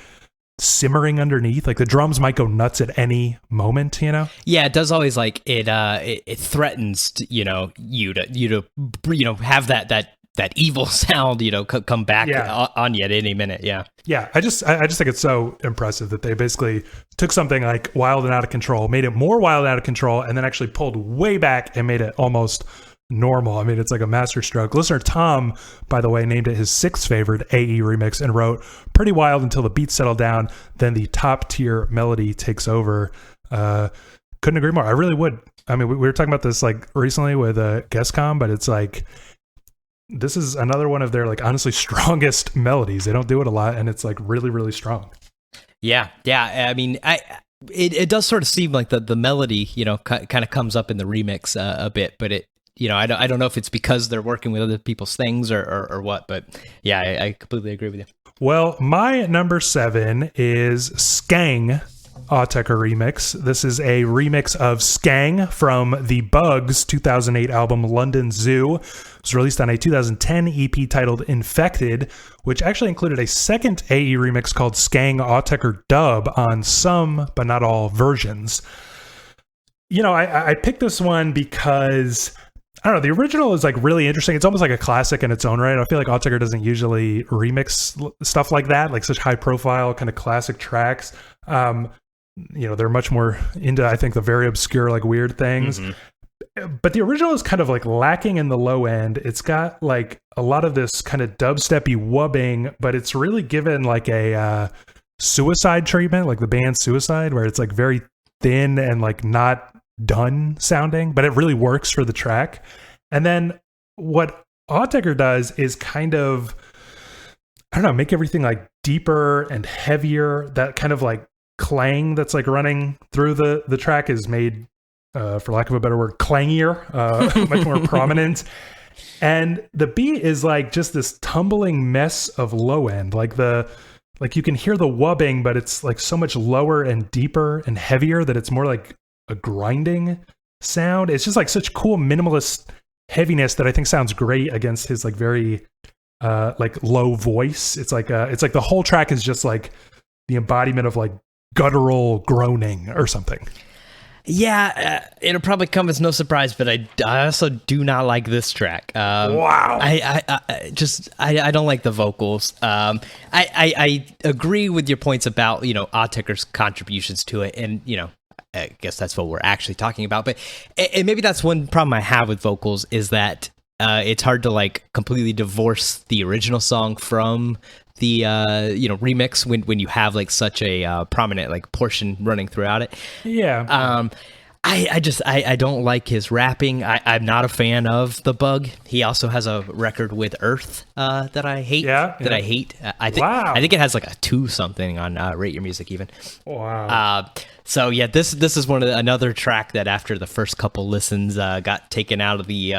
Speaker 1: simmering underneath. Like the drums might go nuts at any moment,
Speaker 2: Yeah, it does always like it threatens to, you to have that evil sound, come back on you at any minute. Yeah.
Speaker 1: I just think it's so impressive that they basically took something like wild and out of control, made it more wild and out of control, and then actually pulled way back and made it almost normal. I mean, it's like a masterstroke. Listener Tom, by the way, named it his 6th favorite AE remix and wrote, "Pretty wild until the beats settle down, then the top tier melody takes over." Couldn't agree more. I really would. I mean, we were talking about this like recently with GuestCom, but it's like, this is another one of their like honestly strongest melodies. They don't do it a lot, and it's like really, really strong.
Speaker 2: Yeah. I mean, it does sort of seem like the melody, kind of comes up in the remix a bit, but it, I don't know if it's because they're working with other people's things or what, but yeah, I completely agree with you.
Speaker 1: Well, my number 7 is Skang Auteker remix. This is a remix of Skang from the Bugs 2008 album London Zoo. It was released on a 2010 EP titled Infected, which actually included a second AE remix called Skang Auteker Dub on some, but not all versions. I picked this one because I don't know. The original is like really interesting. It's almost like a classic in its own right. I feel like Auteker doesn't usually remix stuff like that, like such high profile kind of classic tracks. They're much more into, I think, the very obscure, like weird things. But the original is kind of like lacking in the low end. It's got like a lot of this kind of dubsteppy wubbing, but it's really given like a Suicide treatment, like the band Suicide, where it's like very thin and like not done sounding, but it really works for the track. And then what Auteker does is kind of, I don't know, make everything like deeper and heavier. That kind of like clang that's like running through the track is made, for lack of a better word, clangier, much more prominent. And the beat is like just this tumbling mess of low end. Like you can hear the wubbing, but it's like so much lower and deeper and heavier that it's more like a grinding sound. It's just like such cool minimalist heaviness that I think sounds great against his like very like low voice. It's like the whole track is just like the embodiment of like guttural groaning or something.
Speaker 2: Yeah, it'll probably come as no surprise, but I also do not like this track.
Speaker 1: Wow.
Speaker 2: I don't like the vocals. I agree with your points about, Auteker's contributions to it, and, I guess that's what we're actually talking about. But and maybe that's one problem I have with vocals is that it's hard to like completely divorce the original song from the remix when you have like such a prominent like portion running throughout it.
Speaker 1: Yeah.
Speaker 2: I don't like his rapping. I'm not a fan of The Bug. He also has a record with Earth that I hate. I hate. I think it has like a 2 something on Rate Your Music even.
Speaker 1: Wow.
Speaker 2: So yeah, this is another track that after the first couple listens got taken out of the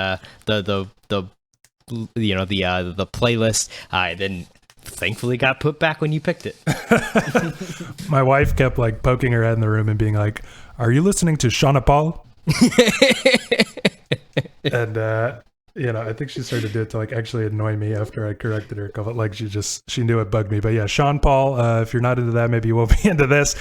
Speaker 2: playlist. Then thankfully got put back when you picked it.
Speaker 1: My wife kept like poking her head in the room and being like, "Are you listening to Sean Paul?" And I think she started to do it to like actually annoy me after I corrected her. Like she knew it bugged me. But yeah, Sean Paul, if you're not into that, maybe you won't be into this.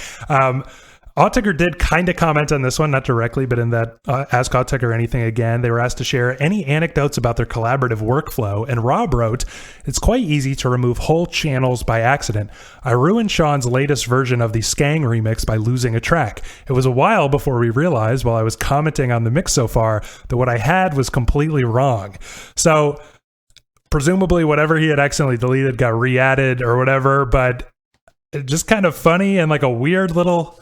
Speaker 1: Auteker did kind of comment on this one, not directly, but in that Ask Auteker Anything Again, they were asked to share any anecdotes about their collaborative workflow, and Rob wrote, "It's quite easy to remove whole channels by accident. I ruined Sean's latest version of the Skang remix by losing a track. It was a while before we realized, while I was commenting on the mix so far, that what I had was completely wrong." So presumably whatever he had accidentally deleted got re-added or whatever, but just kind of funny and like a weird little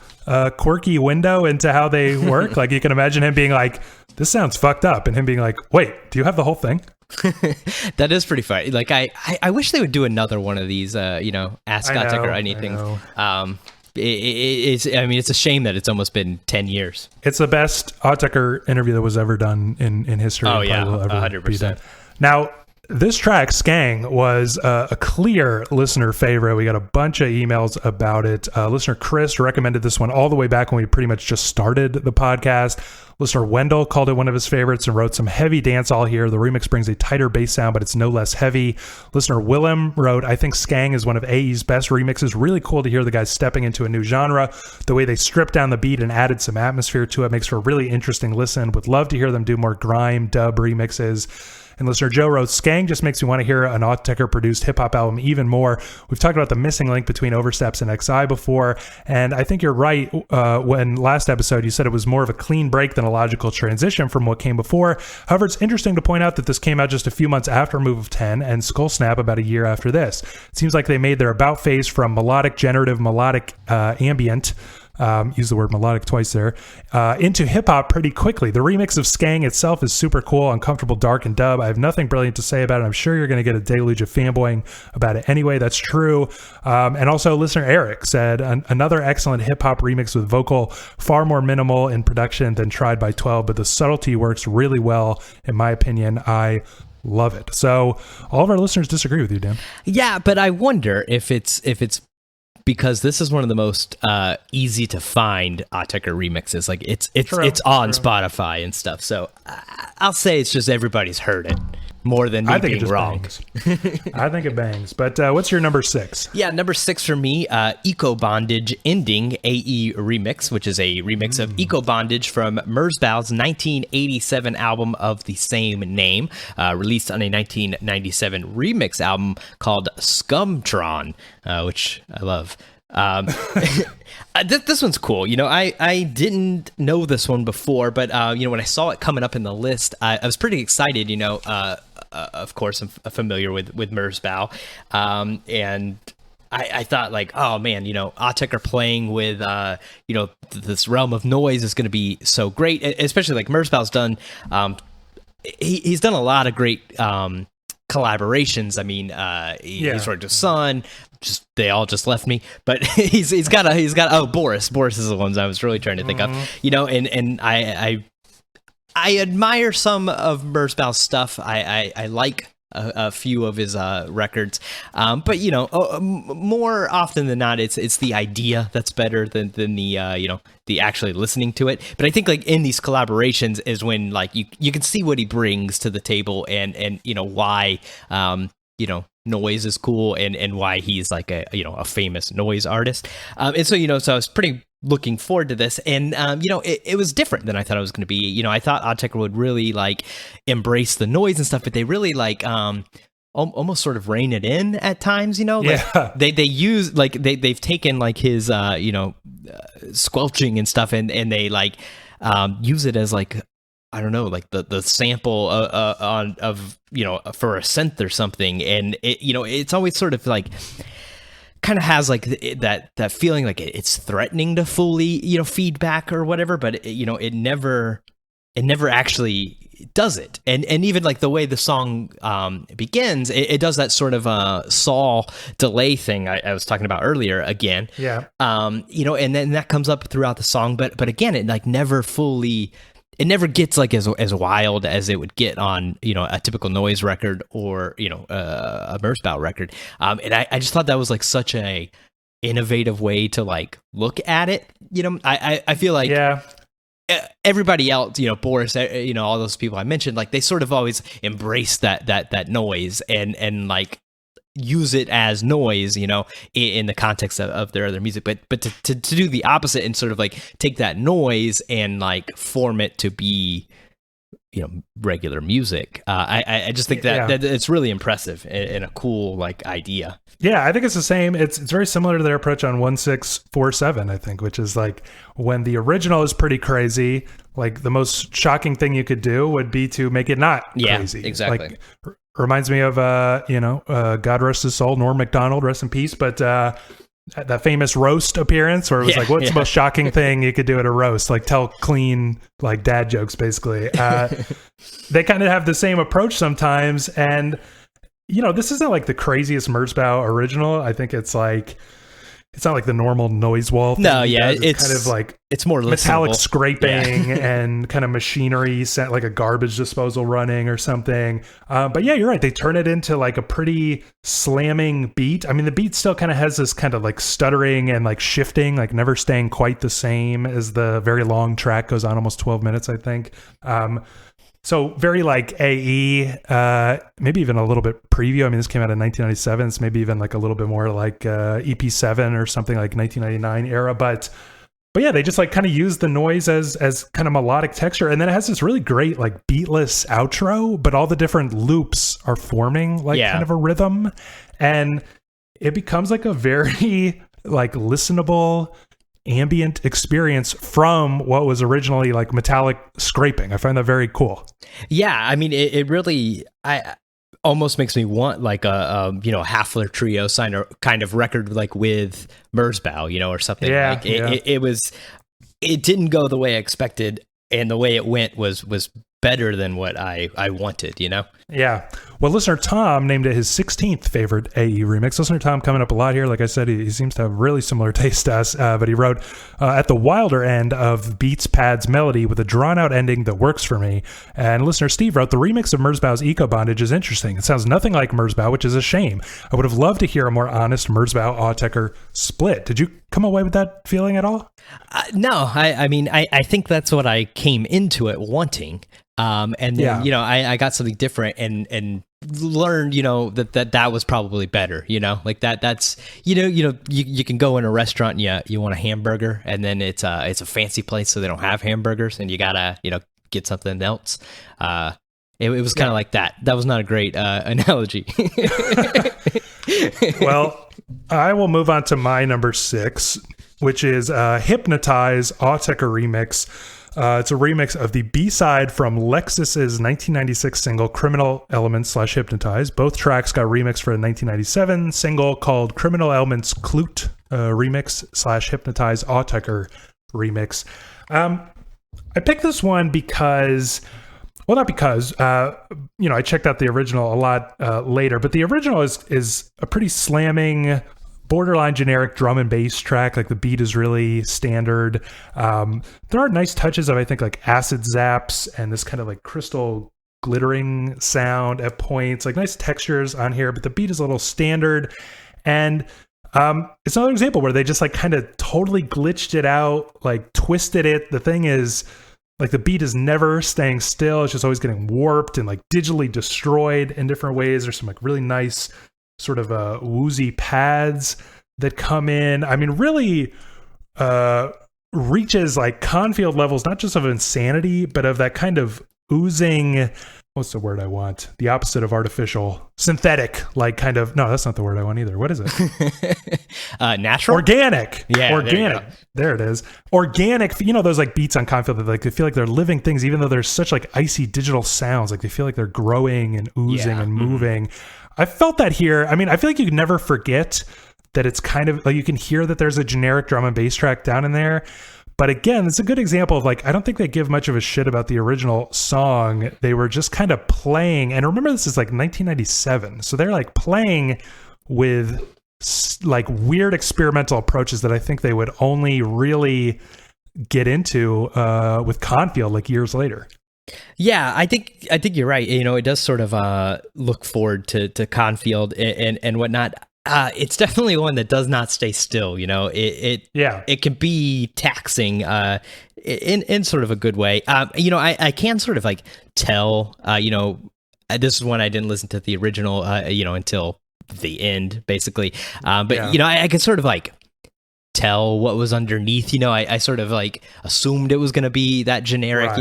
Speaker 1: quirky window into how they work. Like you can imagine him being like, "This sounds fucked up," and him being like, "Wait, do you have the whole thing?"
Speaker 2: That is pretty funny. Like I wish they would do another one of these. Ask Auteker Anything. It's a shame that it's almost been 10 years.
Speaker 1: It's the best Auteker interview that was ever done in history.
Speaker 2: Oh yeah, 100%.
Speaker 1: Now, this track, Skang, was a clear listener favorite. We got a bunch of emails about it. Listener Chris recommended this one all the way back when we pretty much just started the podcast. Listener Wendell called it one of his favorites and wrote some heavy dancehall here. The remix brings a tighter bass sound, but it's no less heavy. Listener Willem wrote, "I think Skang is one of AE's best remixes. Really cool to hear the guys stepping into a new genre. The way they stripped down the beat and added some atmosphere to it makes for a really interesting listen. Would love to hear them do more grime, dub remixes." And listener Joe wrote, "Skang just makes me want to hear an Auteker produced hip hop album even more. We've talked about the missing link between Oversteps and XI before, and I think you're right when last episode you said it was more of a clean break than a logical transition from what came before. However, it's interesting to point out that this came out just a few months after Move of 10 and Skull Snap about a year after this. It seems like they made their about phase from melodic, generative, melodic, ambient." Use the word melodic twice there, into hip-hop pretty quickly. The remix of Skang itself is super cool, uncomfortable, dark, and dub. I have nothing brilliant to say about it. I'm sure you're going to get a deluge of fanboying about it anyway. That's true. And also listener Eric said, another excellent hip-hop remix with vocal, far more minimal in production than tried by 12, but the subtlety works really well, in my opinion. I love it. So all of our listeners disagree with you, Dan.
Speaker 2: Yeah, but I wonder if it's because this is one of the most easy to find Auteker remixes. Like it's on Spotify and stuff. So I'll say it's just everybody's heard it. more than me
Speaker 1: I think
Speaker 2: being
Speaker 1: it just
Speaker 2: wrong.
Speaker 1: bangs. I think it bangs. But what's your number 6?
Speaker 2: Yeah, number 6 for me, Eco Bondage Ending AE Remix, which is a remix of Eco Bondage from Merzbow's 1987 album of the same name, released on a 1997 remix album called Scumtron, which I love. This one's cool. I didn't know this one before, but when I saw it coming up in the list, I was pretty excited. Of course, I'm familiar with Merzbow, and I thought like, oh man, Auteker playing with this realm of noise is going to be so great, especially like Merzbow's done. He's done a lot of great collaborations. I mean, he's worked with Sun. They all just left me, but he's got Boris is the ones I was really trying to think of, and I admire some of Merzbow's stuff. I like a few of his records, but more often than not, it's the idea that's better than the actually listening to it. But I think like in these collaborations is when like you can see what he brings to the table and why noise is cool and why he's like a famous noise artist. And so so I was pretty looking forward to this, and it was different than I thought it was going to be. I thought Auteker would really like embrace the noise and stuff, but they really like almost sort of rein it in at times. They use like they've taken like his squelching and stuff, and they like use it as like, I don't know, like the sample of for a synth or something, and it's always sort of like kind of has like that feeling like it's threatening to fully feedback or whatever, but it never actually does it, and even like the way the song begins, it does that sort of saw delay thing I was talking about earlier again. And then that comes up throughout the song, but again it like never fully. It never gets like as wild as it would get on a typical noise record or a Merzbow record, and I just thought that was like such a innovative way to like look at it. I feel like everybody else, Boris, all those people I mentioned, like they sort of always embrace that noise and like use it as noise, in the context of their other music, but to do the opposite and sort of like take that noise and like form it to be, regular music. I just think that it's really impressive and a cool like idea.
Speaker 1: Yeah, I think it's the same. It's very similar to their approach on 1647, I think, which is like when the original is pretty crazy, like the most shocking thing you could do would be to make it not crazy.
Speaker 2: Yeah, exactly.
Speaker 1: Like, reminds me of, God rest his soul, Norm Macdonald, rest in peace, but that famous roast appearance where it was like, what's the most shocking thing you could do at a roast? Like tell clean, like dad jokes, basically. They kind of have the same approach sometimes. And, this isn't like the craziest Merzbow original. I think it's like, it's not like the normal noise wall thing.
Speaker 2: No, yeah,
Speaker 1: it's kind of like
Speaker 2: it's more
Speaker 1: metallic
Speaker 2: listenable.
Speaker 1: scraping and kind of machinery set like a garbage disposal running or something. But yeah, you're right. They turn it into like a pretty slamming beat. I mean, the beat still kind of has this kind of like stuttering and like shifting, like never staying quite the same as the very long track goes on, almost 12 minutes, I think. So very like AE, maybe even a little bit preview. I mean, this came out in 1997. It's maybe even like a little bit more like EP7 or something like 1999 era. But yeah, they just like kind of use the noise as kind of melodic texture. And then it has this really great like beatless outro, but all the different loops are forming like kind of a rhythm. And it becomes like a very like listenable ambient experience from what was originally like metallic scraping. I find that very cool.
Speaker 2: Yeah, I mean, it really almost makes me want like a Hafler trio kind of record like with Merzbow, or something.
Speaker 1: Yeah,
Speaker 2: it didn't go the way I expected, and the way it went was better than what I wanted,
Speaker 1: Yeah. Well, listener Tom named it his 16th favorite AE remix. Listener Tom coming up a lot here. Like I said, he seems to have really similar taste to us, but he wrote, at the wilder end of beats, pads, melody with a drawn-out ending that works for me. And listener Steve wrote, the remix of Merzbow's Eco Bondage is interesting. It sounds nothing like Merzbow, which is a shame. I would have loved to hear a more honest Merzbow-Auteker split. Did you come away with that feeling at all?
Speaker 2: No, I mean, I think that's what I came into it wanting. And then, you know, I got something different and learned, you know, that was probably better, you know, like that's, you can go in a restaurant and you want a hamburger, and then it's a fancy place, so they don't have hamburgers, and you gotta, you know, get something else. It was kind of like that. That was not a great analogy.
Speaker 1: Well, I will move on to my number 6, which is Hypnotized Auteker remix. It's a remix of the B-side from Lexus's 1996 single Criminal Elements / Hypnotized. Both tracks got remixed for a 1997 single called Criminal Elements Klute remix / Hypnotized Auteker remix. I picked this one because... Well, not because, I checked out the original a lot later, but the original is a pretty slamming, borderline generic drum and bass track. Like, the beat is really standard. There are nice touches of, I think, like acid zaps and this kind of like crystal glittering sound at points, like nice textures on here, but the beat is a little standard. And it's another example where they just like kind of totally glitched it out, like twisted it. The thing is, like, the beat is never staying still. It's just always getting warped and like digitally destroyed in different ways. There's some like really nice sort of woozy pads that come in. I mean, really reaches like Confield levels, not just of insanity, but of that kind of oozing, what's the word I want? The opposite of artificial, synthetic, like kind of, no, that's not the word I want either. What is it?
Speaker 2: Natural?
Speaker 1: Organic.
Speaker 2: Yeah.
Speaker 1: Organic. There it is. Organic. You know, those like beats on Confield that like they feel like they're living things, even though there's such like icy digital sounds. Like they feel like they're growing and oozing and moving. I felt that here. I mean, I feel like you can never forget that it's kind of like you can hear that there's a generic drum and bass track down in there. But again, it's a good example of like, I don't think they give much of a shit about the original song. They were just kind of playing. And remember, this is like 1997. So they're like playing with like weird experimental approaches that I think they would only really get into with Confield like years later.
Speaker 2: Yeah, I think you're right. You know, it does sort of look forward to Confield and whatnot. It's definitely one that does not stay still. You know, it can be taxing in sort of a good way. You know, I can sort of like tell. You know, this is one I didn't listen to the original. You know, until the end, basically. But you know, I can sort of like tell what was underneath. You know, I sort of like assumed it was going to be that generic,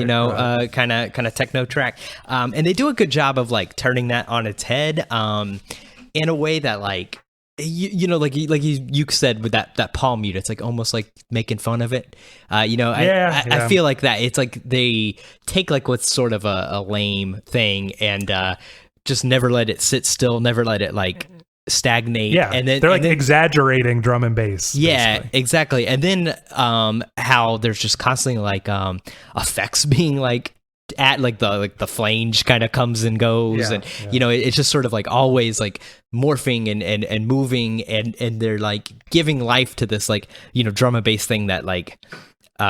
Speaker 2: kind of techno track. And they do a good job of like turning that on its head in a way that like, you know, like you said with that palm mute, it's like almost like making fun of it. You know, I feel like that it's like they take like what's sort of a lame thing and just never let it sit still, never let it like stagnate. Yeah,
Speaker 1: and then they're like exaggerating drum and bass.
Speaker 2: Yeah,
Speaker 1: basically.
Speaker 2: Exactly. And then how there's just constantly like effects being like at like the flange kind of comes and goes, you know, it's just sort of like always like morphing and moving and they're like giving life to this like, you know, drum and bass thing that like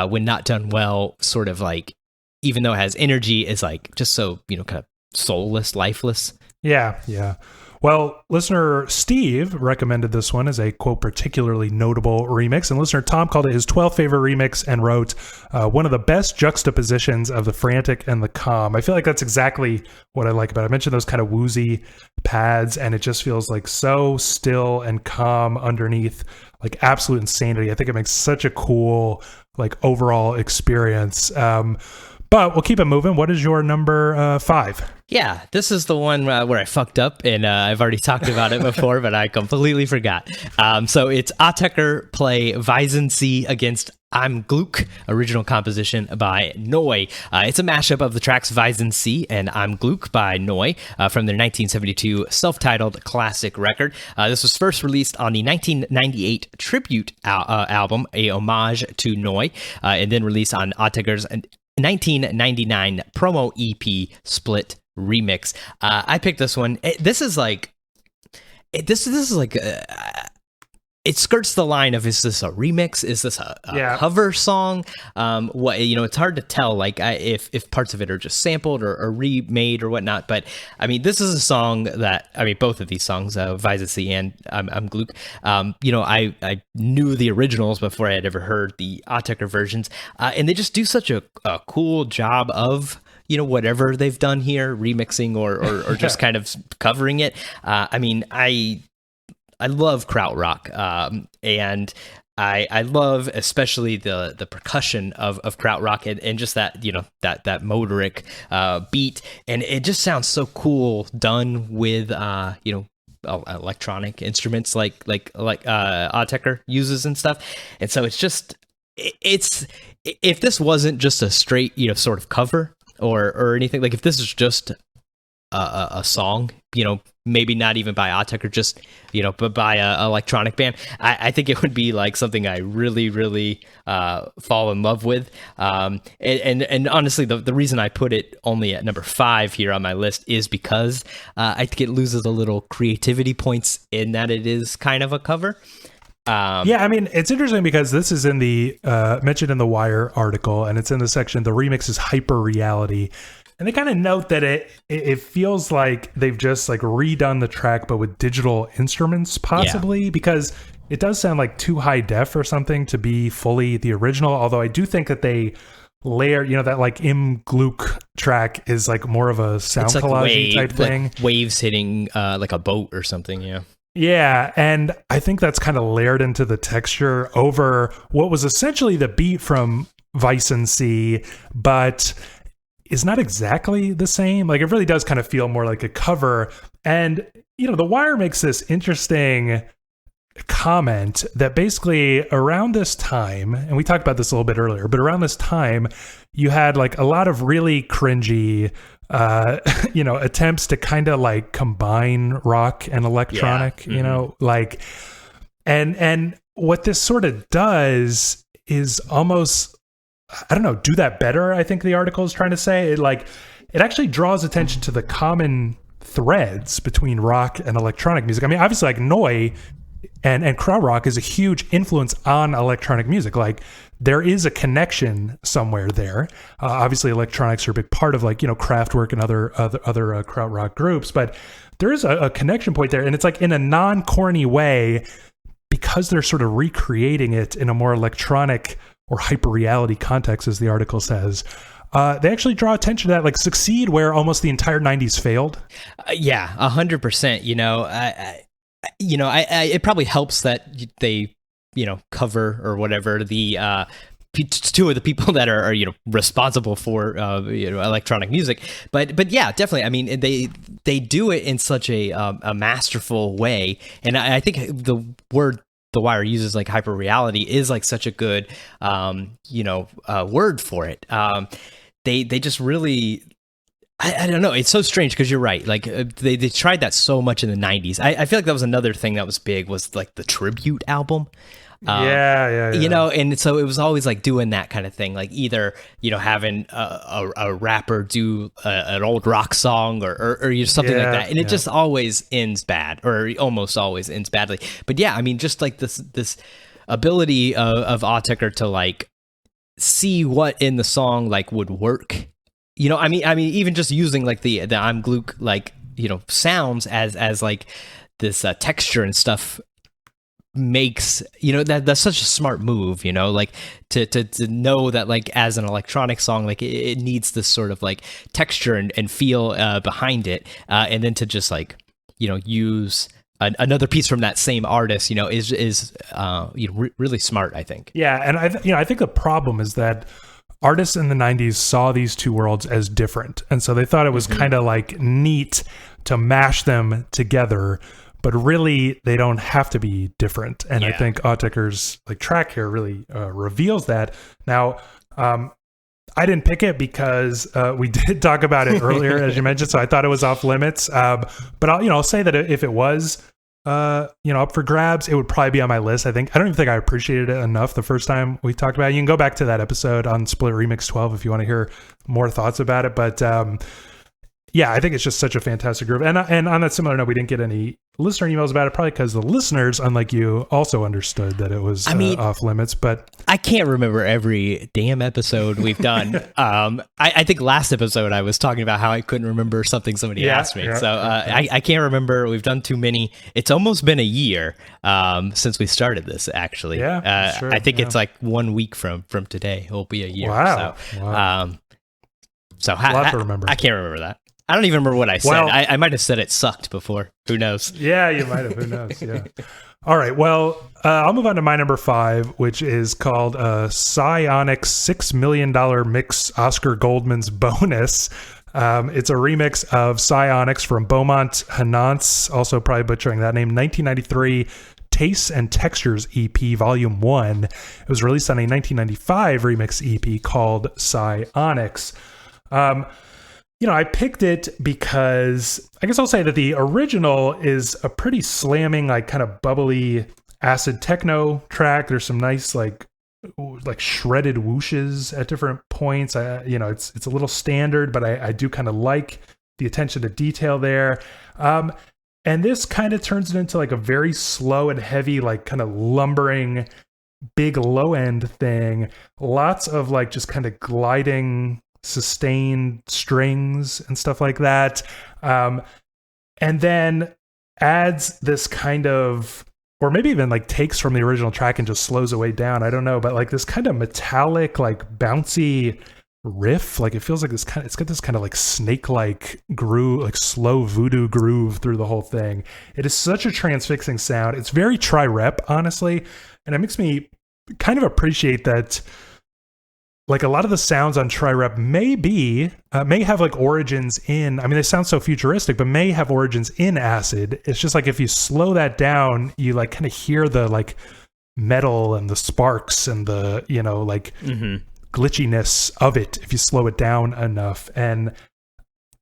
Speaker 2: when not done well, sort of like, even though it has energy, is like just so, you know, kind of soulless, lifeless.
Speaker 1: Yeah. Well, listener Steve recommended this one as a, quote, particularly notable remix. And listener Tom called it his 12th favorite remix and wrote, one of the best juxtapositions of the frantic and the calm. I feel like that's exactly what I like about it. I mentioned those kind of woozy pads, and it just feels like so still and calm underneath, like absolute insanity. I think it makes such a cool, like, overall experience. But we'll keep it moving. What is your number 5?
Speaker 2: Yeah, this is the one where I fucked up, and I've already talked about it before, but I completely forgot. So it's Auteker play Weißensee against I'm Gluck, original composition by Neu. It's a mashup of the tracks Weißensee and I'm Gluck by Neu from their 1972 self-titled classic record. This was first released on the 1998 tribute album, a homage to Neu, and then released on Auteker's 1999 promo EP split remix. I picked this one. This is like it skirts the line of, is this a remix? Is this a cover song? What, you know, it's hard to tell, like, if parts of it are just sampled or remade or whatnot. But I mean, this is a song that, I mean, both of these songs, Weißensee and I'm Gluck, you know, I knew the originals before I had ever heard the Auteker versions, and they just do such a cool job of, whatever they've done here, remixing or just kind of covering it. I mean, I love krautrock, and I love especially the percussion of krautrock and just that that motoric beat, and it just sounds so cool done with electronic instruments like Auteker uses and stuff. And so it's if this wasn't just a straight sort of cover or anything, like if this is just a song, maybe not even by Auteker, just but by a electronic band, I think it would be like something I really really fall in love with. And honestly, the reason I put it only at number 5 here on my list is because I think it loses a little creativity points in that it is kind of a cover.
Speaker 1: Yeah, I mean, it's interesting because this is in the mentioned in the Wire article, and it's in the section, the remix is hyper reality. And they kind of note that it feels like they've just like redone the track, but with digital instruments possibly, because it does sound like too high def or something to be fully the original. Although I do think that they layer, that like Gluck track is like more of a sound collage type thing.
Speaker 2: Like waves hitting like a boat or something, yeah.
Speaker 1: Yeah, and I think that's kind of layered into the texture over what was essentially the beat from Vice and C, but is not exactly the same. Like it really does kind of feel more like a cover. And, the Wire makes this interesting comment that basically around this time, and we talked about this a little bit earlier, but around this time, you had like a lot of really cringy attempts to kind of like combine rock and electronic, like, and what this sort of does is almost, I don't know, do that better. I think the article is trying to say it actually draws attention to the common threads between rock and electronic music. I mean, obviously like Neu and krautrock is a huge influence on electronic music. Like there is a connection somewhere there. Obviously electronics are a big part of like, Kraftwerk and other krautrock groups, but there is a connection point there. And it's like in a non-corny way, because they're sort of recreating it in a more electronic or hyper reality context, as the article says. They actually draw attention to that, like succeed where almost the entire 90s failed.
Speaker 2: Yeah, 100%. It probably helps that they, cover or whatever the two of the people that are responsible for electronic music, but yeah, definitely. I mean, they do it in such a masterful way, and I think the word the Wire uses, like hyper reality, is like such a good word for it. They just really. I don't know. It's so strange because you're right. Like they tried that so much in the 90s. I feel like that was another thing that was big, was like the tribute album.
Speaker 1: Yeah.
Speaker 2: And so it was always like doing that kind of thing, like either having a rapper do an old rock song or something like that, and it just always ends bad, or almost always ends badly. But yeah, I mean, just like this ability of Auteker to like see what in the song like would work. I mean, even just using like the I'm Gluck like sounds as like this texture and stuff makes that's such a smart move, like to know that like as an electronic song, like it needs this sort of like texture and feel behind it, and then to just like use another piece from that same artist is really smart, I think.
Speaker 1: Yeah, and I think the problem is that artists in the 90s saw these two worlds as different, and so they thought it was kind of like neat to mash them together, but really they don't have to be different. And I think Auteker's like track here really reveals that. Now, I didn't pick it because we did talk about it earlier, as you mentioned, so I thought it was off limits. But I'll say that if it was up for grabs, it would probably be on my list. I don't even think I appreciated it enough the first time we talked about it. You can go back to that episode on Split Remix 12 if you want to hear more thoughts about it. But yeah, I think it's just such a fantastic group. And on that similar note, we didn't get any listener emails about it, probably because the listeners, unlike you, also understood that it was off limits. But
Speaker 2: I can't remember every damn episode we've done. I think last episode I was talking about how I couldn't remember something somebody asked me. I can't remember. We've done too many. It's almost been a year since we started this, actually.
Speaker 1: Sure,
Speaker 2: I think it's like 1 week from today. It'll be a year.
Speaker 1: Wow.
Speaker 2: So, So
Speaker 1: lot to remember.
Speaker 2: I can't remember that. I don't even remember what I said.
Speaker 1: Well,
Speaker 2: I might have said it sucked before. Who knows?
Speaker 1: Yeah, you might have. Who knows? Yeah. All right. Well, I'll move on to my number 5, which is called Psyonix $6 million Mix Oscar Goldman's Bonus. It's a remix of Psyonix from Beaumont Hanance, also probably butchering that name, 1993 Tastes and Textures EP Volume 1. It was released on a 1995 remix EP called Psyonix. I picked it because I guess I'll say that the original is a pretty slamming, like kind of bubbly acid techno track. There's some nice like shredded whooshes at different points. It's a little standard, but I do kind of like the attention to detail there. And this kind of turns it into like a very slow and heavy, like kind of lumbering, big low end thing. Lots of like just kind of gliding, sustained strings and stuff like that. And then adds this kind of, or maybe even like takes from the original track and just slows it way down. I don't know, but like this kind of metallic, like bouncy riff, like it feels like it's got this kind of like snake-like groove, like slow voodoo groove through the whole thing. It is such a transfixing sound. It's very tri-rep, honestly, and it makes me kind of appreciate that. Like a lot of the sounds on tri-rep may have like origins in, I mean, they sound so futuristic, but may have origins in acid. It's just like if you slow that down, you like kind of hear the like metal and the sparks and the, glitchiness of it if you slow it down enough. And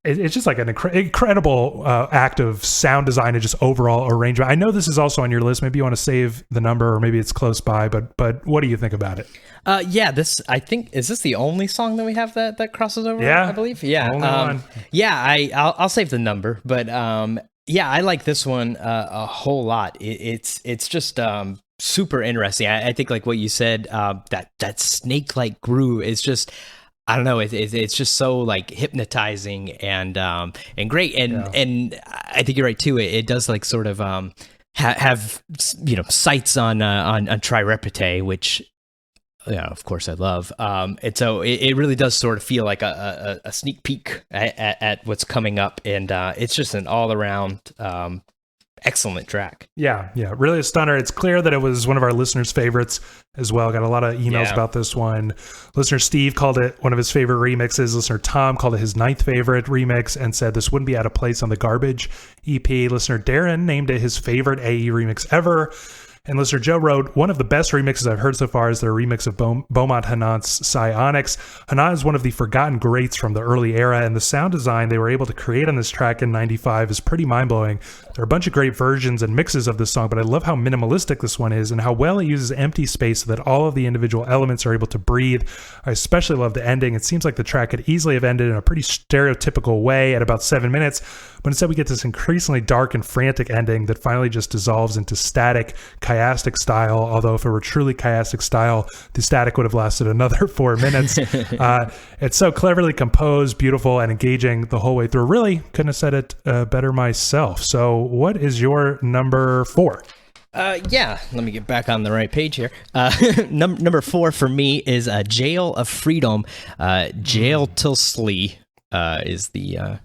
Speaker 1: it's just like an incredible act of sound design and just overall arrangement. I know this is also on your list. Maybe you want to save the number, or maybe it's close by. But what do you think about it?
Speaker 2: This I think is this the only song that we have that crosses over?
Speaker 1: Yeah,
Speaker 2: I believe. Yeah,
Speaker 1: only one.
Speaker 2: I'll save the number, but I like this one a whole lot. It's just super interesting. I think like what you said, that snake-like groove is just. I don't know. It's just so like hypnotizing and great. And I think you're right too. It does like sort of have sights on tri-repite, which of course I love. And so it really does sort of feel like a sneak peek at what's coming up, and it's just an all around excellent track.
Speaker 1: Yeah, really a stunner. It's clear that it was one of our listeners' favorites as well. Got a lot of emails about this one. Listener Steve called it one of his favorite remixes. Listener Tom called it his 9th favorite remix and said this wouldn't be out of place on the Garbage EP. Listener Darren named it his favorite AE remix ever. And listener Joe wrote, one of the best remixes I've heard so far is their remix of Beaumont Hanance Psyonix. Hanance is one of the forgotten greats from the early era, and the sound design they were able to create on this track in 95 is pretty mind-blowing. There are a bunch of great versions and mixes of this song, but I love how minimalistic this one is and how well it uses empty space so that all of the individual elements are able to breathe. I especially love the ending. It seems like the track could easily have ended in a pretty stereotypical way at about 7 minutes, but instead we get this increasingly dark and frantic ending that finally just dissolves into static, chiastic style, although if it were truly chiastic style, the static would have lasted another 4 minutes. It's so cleverly composed, beautiful, and engaging the whole way through. Really couldn't have said it better myself. So what is your number 4?
Speaker 2: Let me get back on the right page here. Number 4 for me is Jail of Freedom. Jail Till Slee is the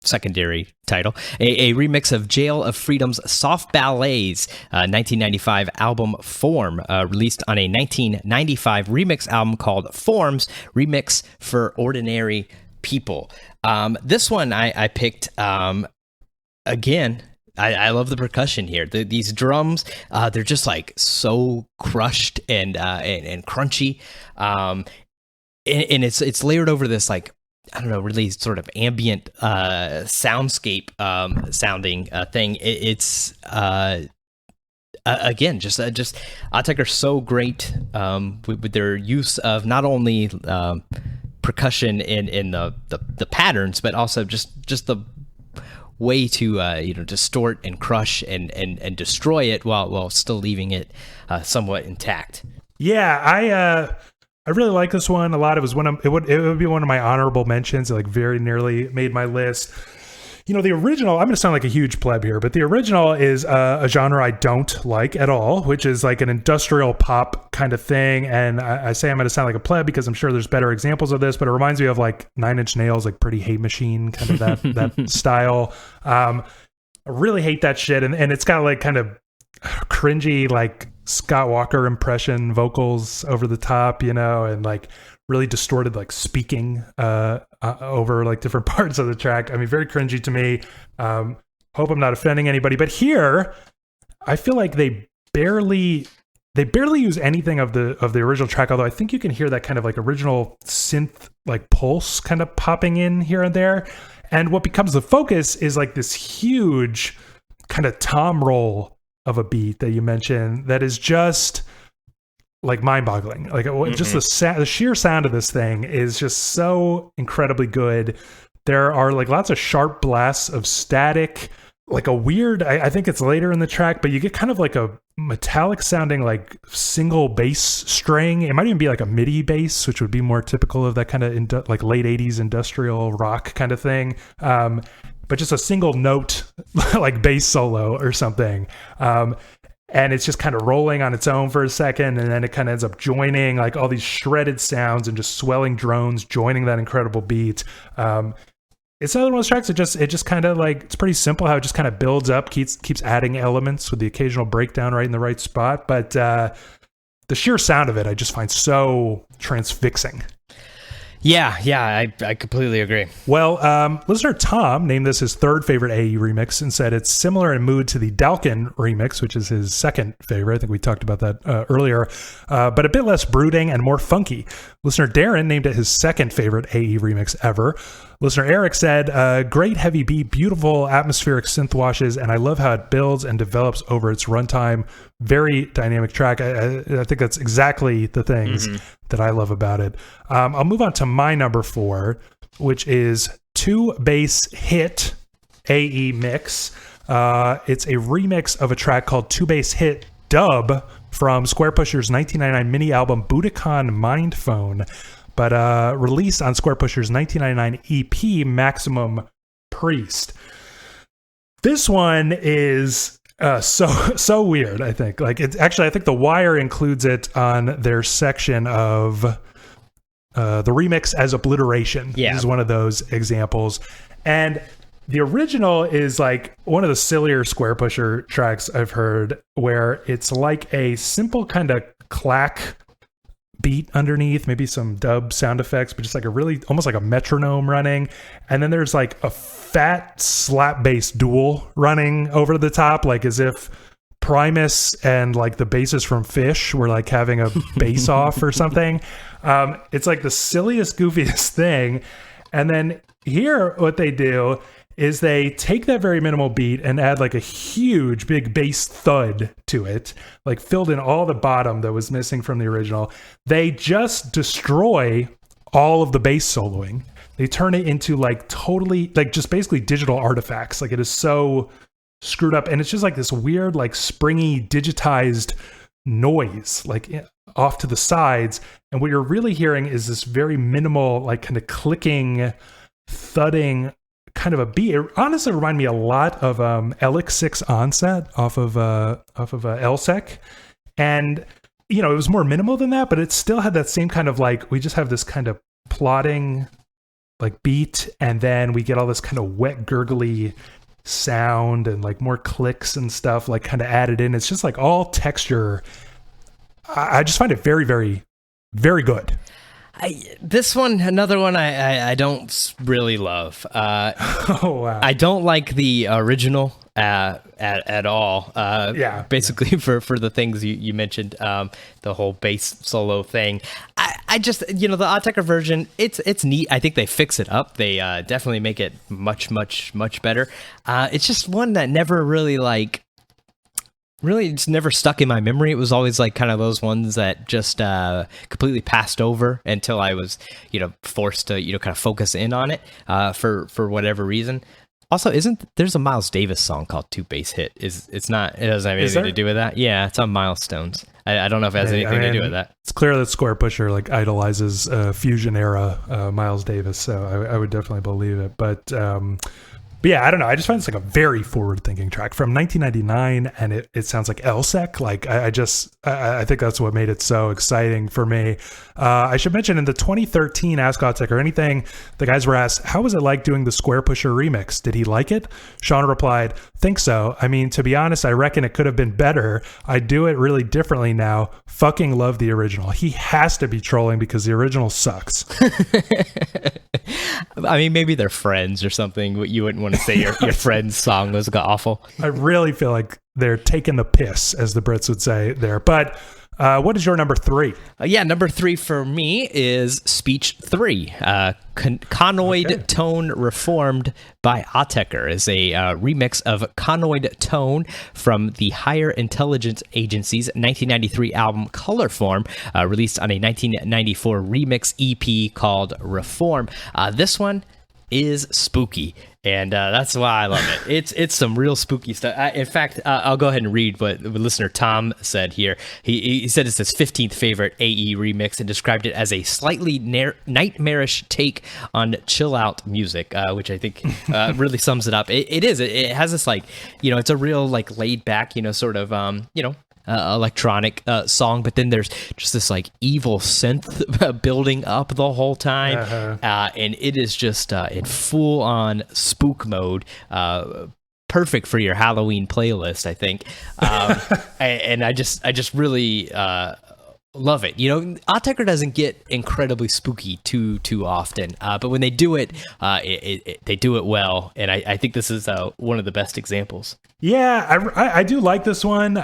Speaker 2: secondary title. A remix of Jail of Freedom's Soft Ballets 1995 album Form, released on a 1995 remix album called Forms, Remix for Ordinary People. This one I picked, again, I love the percussion here. These drums, they're just like so crushed and crunchy, and it's layered over this like, I don't know, really sort of ambient soundscape sounding thing. It's again just Auteker so great with their use of not only percussion in the patterns, but also just the way to distort and crush and destroy it while still leaving it somewhat intact.
Speaker 1: Yeah, I really like this one a lot. It was it would be one of my honorable mentions. It like very nearly made my list. the original, I'm going to sound like a huge pleb here, but the original is a genre I don't like at all, which is like an industrial pop kind of thing. And I say I'm going to sound like a pleb because I'm sure there's better examples of this, but it reminds me of like Nine Inch Nails, like Pretty Hate Machine, kind of that style. I really hate that shit. And it's got like kind of cringy, like Scott Walker impression vocals over the top, and like really distorted, like speaking over like different parts of the track. I mean, very cringy to me. Hope I'm not offending anybody, but here I feel like they barely use anything of the original track. Although I think you can hear that kind of like original synth like pulse kind of popping in here and there. And what becomes the focus is like this huge kind of tom roll of a beat that you mentioned that is just like mind-boggling. Like just the sheer sound of this thing is just so incredibly good. There are like lots of sharp blasts of static, like a weird, I think it's later in the track, but you get kind of like a metallic sounding like single bass string. It might even be like a MIDI bass, which would be more typical of that kind of like late 80s industrial rock kind of thing. But just a single note like bass solo or something. And it's just kind of rolling on its own for a second, and then it kind of ends up joining like all these shredded sounds and just swelling drones joining that incredible beat. It's another one of those tracks it just kind of like, it's pretty simple how it just kind of builds up, keeps adding elements with the occasional breakdown right in the right spot. But the sheer sound of it I just find so transfixing.
Speaker 2: Yeah, I completely agree.
Speaker 1: Well, listener Tom named this his third favorite AE remix and said it's similar in mood to the Dalkin remix, which is his second favorite. I think we talked about that earlier, but a bit less brooding and more funky. Listener Darren named it his second favorite AE remix ever. Listener Eric said, great heavy beat, beautiful atmospheric synth washes, and I love how it builds and develops over its runtime. Very dynamic track. I think that's exactly the things that I love about it. I'll move on to my number 4, which is 2 Bass Hit AE Mix. It's a remix of a track called 2 Bass Hit Dub from Squarepusher's 1999 mini album Budokan Mind Phone, but released on Squarepusher's 1999 EP Maximum Priest. This one is so weird, I think. Like, it's actually, I think The Wire includes it on their section of the remix as obliteration.
Speaker 2: Yeah.
Speaker 1: This is one of those examples. And the original is like one of the sillier Squarepusher tracks I've heard, where it's like a simple kind of clack beat underneath, maybe some dub sound effects, but just like a really almost like a metronome running, and then there's like a fat slap bass duel running over the top, like as if Primus and like the basses from Fish were like having a bass off or something. It's like the silliest, goofiest thing. And then here what they do is they take that very minimal beat and add like a huge big bass thud to it, like filled in all the bottom that was missing from the original. They just destroy all of the bass soloing. They turn it into like totally, like just basically digital artifacts. Like it is so screwed up, and it's just like this weird, like springy digitized noise, like off to the sides. And what you're really hearing is this very minimal, like kind of clicking, thudding kind of a beat. It honestly reminded me a lot of Elix 6 Onset off of Elsec, and it was more minimal than that, but it still had that same kind of like, we just have this kind of plodding like beat, and then we get all this kind of wet gurgly sound and like more clicks and stuff like kind of added in. It's just like all texture. I just find it very, very, very good.
Speaker 2: This one, another one I don't really love.
Speaker 1: Oh, wow.
Speaker 2: I don't like the original at all. Basically for the things you mentioned, the whole bass solo thing. I just, the Auteker version, it's neat. I think they fix it up. They definitely make it much, much, much better. It's just one that never really really it's never stuck in my memory. It was always like kind of those ones that just completely passed over until I was forced to kind of focus in on it for whatever reason. Also, there's a Miles Davis song called 2 Bass Hit? It doesn't have anything to do with that. Yeah, it's on Milestones. I don't know if it has anything to do with that.
Speaker 1: It's clear that Squarepusher like idolizes fusion era Miles Davis, so I would definitely believe it. But But yeah, I don't know. I just find it's like a very forward-thinking track from 1999, and it sounds like Elsek. Like I think that's what made it so exciting for me. I should mention in the 2013 Ask Auteker Anything, the guys were asked, how was it like doing the Square Pusher remix? Did he like it? Sean replied, think so. I mean, to be honest, I reckon it could have been better. I do it really differently now. Fucking love the original. He has to be trolling because the original sucks.
Speaker 2: I mean, maybe they're friends or something. You wouldn't want to say your friend's song was awful.
Speaker 1: I really feel like they're taking the piss, as the Brits would say there. But what is your number 3?
Speaker 2: Number 3 for me is Speech 3. Conoid Tone Reformed by Auteker is a remix of Conoid Tone from the Higher Intelligence Agency's 1993 album Colorform, released on a 1994 remix EP called Reform. This one is spooky, and that's why I love it. It's some real spooky stuff. In fact, I'll go ahead and read what the listener Tom said here. He said it's his 15th favorite AE remix and described it as a slightly nightmarish take on chill out music, which I think really sums it up. It is. It has this it's a real laid back, sort of electronic song, but then there's just this evil synth building up the whole time, and it is just in full on spook mode. Perfect for your Halloween playlist, I think. And I just really love it. Auteker doesn't get incredibly spooky too often, but when they do it, they do it well, and I think this is one of the best examples.
Speaker 1: Yeah, I do like this one.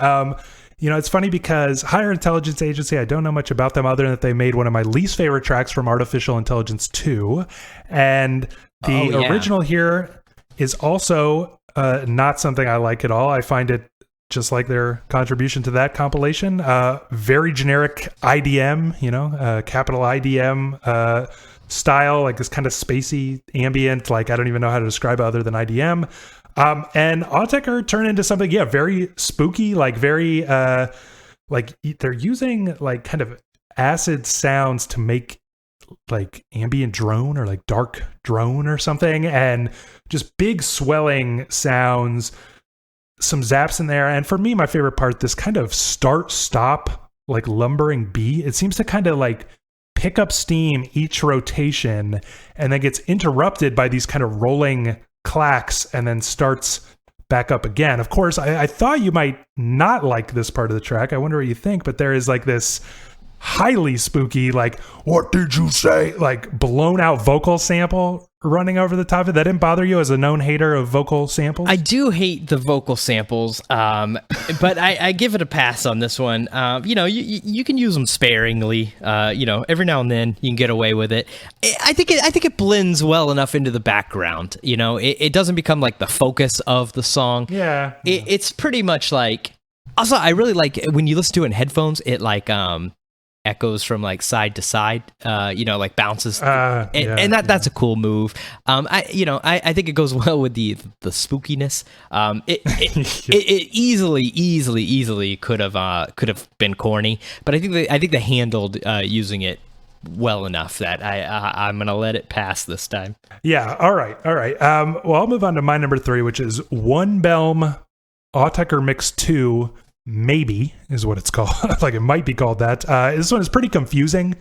Speaker 1: It's funny because Higher Intelligence Agency, I don't know much about them other than that they made one of my least favorite tracks from Artificial Intelligence 2. And the original here is also not something I like at all. I find it just like their contribution to that compilation. Very generic IDM, capital IDM style, like this kind of spacey ambient, I don't even know how to describe it other than IDM. And Auteker turned into something, very spooky, very, they're using kind of acid sounds to make ambient drone or dark drone or something, and just big swelling sounds, some zaps in there. And for me, my favorite part, this kind of start-stop, lumbering beat, it seems to kind of pick up steam each rotation and then gets interrupted by these kind of rolling clacks and then starts back up again. Of course, I thought you might not like this part of the track. I wonder what you think, but there is this highly spooky, what did you say? Blown out vocal sample running over the top of it. That didn't bother you as a known hater of vocal samples?
Speaker 2: I do hate the vocal samples, but I give it a pass on this one. You can use them sparingly. Every now and then you can get away with it. I think it blends well enough into the background. It doesn't become the focus of the song.
Speaker 1: Yeah.
Speaker 2: It's pretty much also, I really like when you listen to it in headphones, it echoes from side to side, bounces, and that's a cool move. I think it goes well with the spookiness. It easily could have been corny, but I think they handled using it well enough that I'm gonna let it pass this time.
Speaker 1: Yeah. All right. Well, I'll move on to my number 3, which is One Belm Auteker Mix 2. Maybe is what it's called. It might be called that. This one is pretty confusing.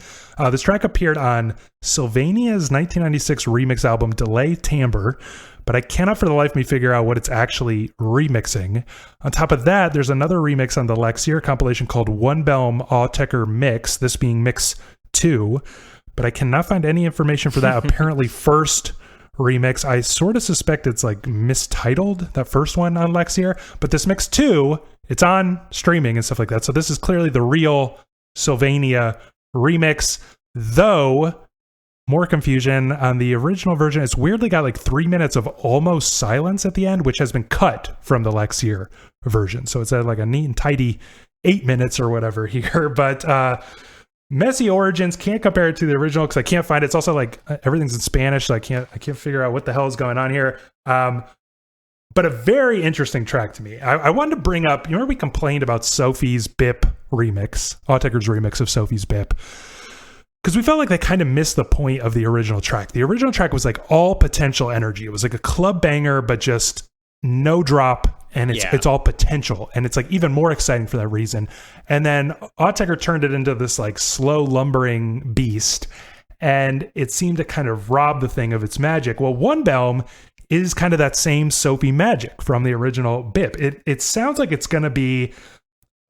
Speaker 1: This track appeared on Sylvania's 1996 remix album Delay Timbre, but I cannot for the life of me figure out what it's actually remixing. On top of that, there's another remix on the Lexier compilation called One Belm Auteker Mix, this being Mix 2, but I cannot find any information for that apparently first remix. I sort of suspect it's mistitled, that first one on Lexier, but this Mix 2, it's on streaming and stuff like that. So this is clearly the real Sylvania remix, though more confusion on the original version. It's weirdly got 3 minutes of almost silence at the end, which has been cut from the Lexier version. So it's at a neat and tidy 8 minutes or whatever here. But messy origins, can't compare it to the original because I can't find it. It's also everything's in Spanish, so I can't figure out what the hell is going on here. But a very interesting track to me. I wanted to bring up, remember we complained about Sophie's Bip remix, Auteker's remix of Sophie's Bip. because we felt like they kind of missed the point of the original track. The original track was like all potential energy. It was like a club banger, but just no drop, and it's all potential, and it's like even more exciting for that reason. And then Auteker turned it into this like slow lumbering beast, and it seemed to kind of rob the thing of its magic. Well, One Belm is kind of that same soapy magic from the original bip. It sounds like it's going to be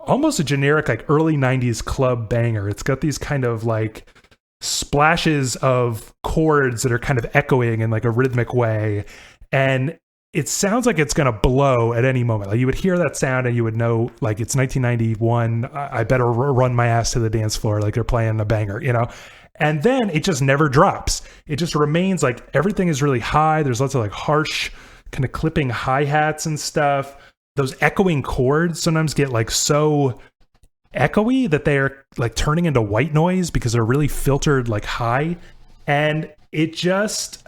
Speaker 1: almost a generic like early 90s club banger. It's got these kind of like splashes of chords that are kind of echoing in like a rhythmic way, and it sounds like it's going to blow at any moment. Like you would hear that sound and you would know like it's 1991. I better run my ass to the dance floor. Like they're playing a banger, you know? And then it just never drops. It just remains like everything is really high. There's lots of like harsh kind of clipping hi-hats and stuff. Those echoing chords sometimes get like so echoey that they're like turning into white noise because they're really filtered like high. And it just,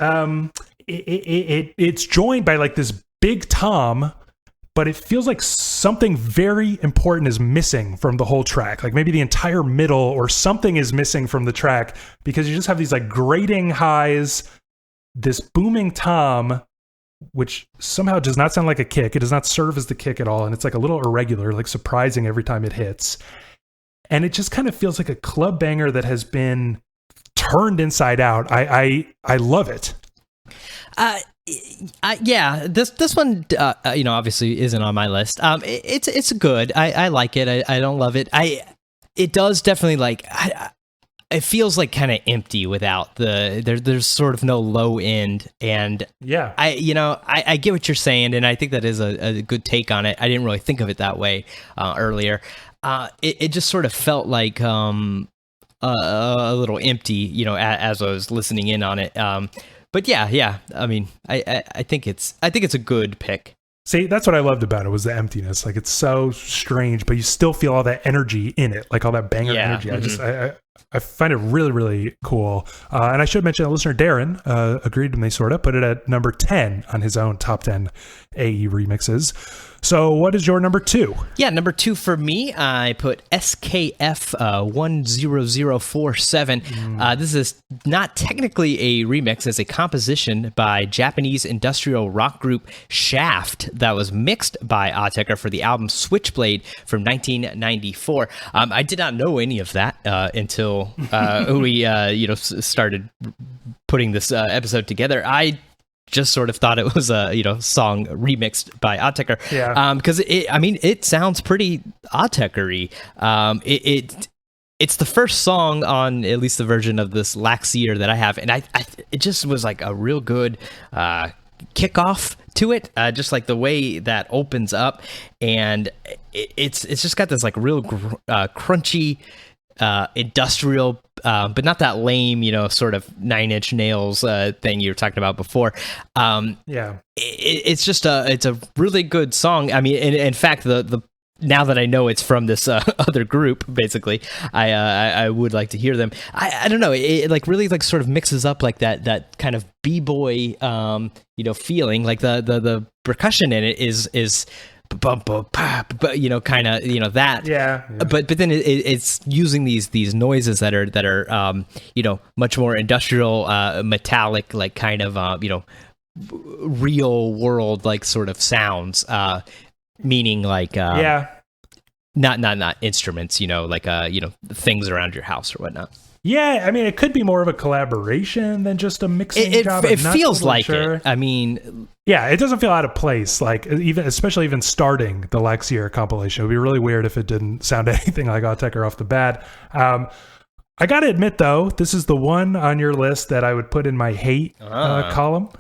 Speaker 1: it's joined by like this big tom, but it feels like something very important is missing from the whole track. Like maybe the entire middle or something is missing from the track, because you just have these like grating highs, this booming tom, which somehow does not sound like a kick. It does not serve as the kick at all. And it's like a little irregular, like surprising every time it hits. And it just kind of feels like a club banger that has been turned inside out. I love it.
Speaker 2: Yeah, this one, obviously isn't on my list. It's good. I like it. I don't love it. It does definitely like, it feels like kind of empty without there's sort of no low end. And
Speaker 1: yeah,
Speaker 2: I get what you're saying. And I think that is a good take on it. I didn't really think of it that way earlier. It just sort of felt like, a little empty, as I was listening in on it. But yeah. I mean, I think it's a good pick.
Speaker 1: See, that's what I loved about it, was the emptiness. Like it's so strange, but you still feel all that energy in it, like all that banger energy. Mm-hmm. I find it really, really cool. And I should mention that listener Darren agreed with me, sort of, put it at number 10 on his own top 10 AE remixes. So what is your number 2?
Speaker 2: Yeah, number 2 for me, I put SKF 10047. This is not technically a remix, it's a composition by Japanese industrial rock group Shaft that was mixed by Auteker for the album Switchblade from 1994. I did not know any of that until we started putting this episode together. I just sort of thought it was a song remixed by Auteker, because it sounds pretty Auteker-y. It's the first song on at least the version of this Laxier that I have, and it just was like a real good kickoff to it, just like the way that opens up, and it's just got this like real crunchy industrial, but not that lame, sort of 9 Inch Nails thing you were talking about before. It's just it's a really good song. I mean, in fact, the now that I know it's from this other group, basically, I would like to hear them. I don't know, it like really like sort of mixes up like that kind of b-boy feeling. Like the percussion in it is bump, pop, but kind of that. Yeah. But then it's using these noises that are much more industrial, metallic, like kind of real world like sort of sounds. Meaning like not instruments, like things around your house or whatnot.
Speaker 1: Yeah, I mean, it could be more of a collaboration than just a mixing job.
Speaker 2: It feels like it. I mean,
Speaker 1: yeah, it doesn't feel out of place. Like especially even starting the Laxier compilation, it would be really weird if it didn't sound anything like Auteker off the bat. I gotta admit, though, this is the one on your list that I would put in my hate column.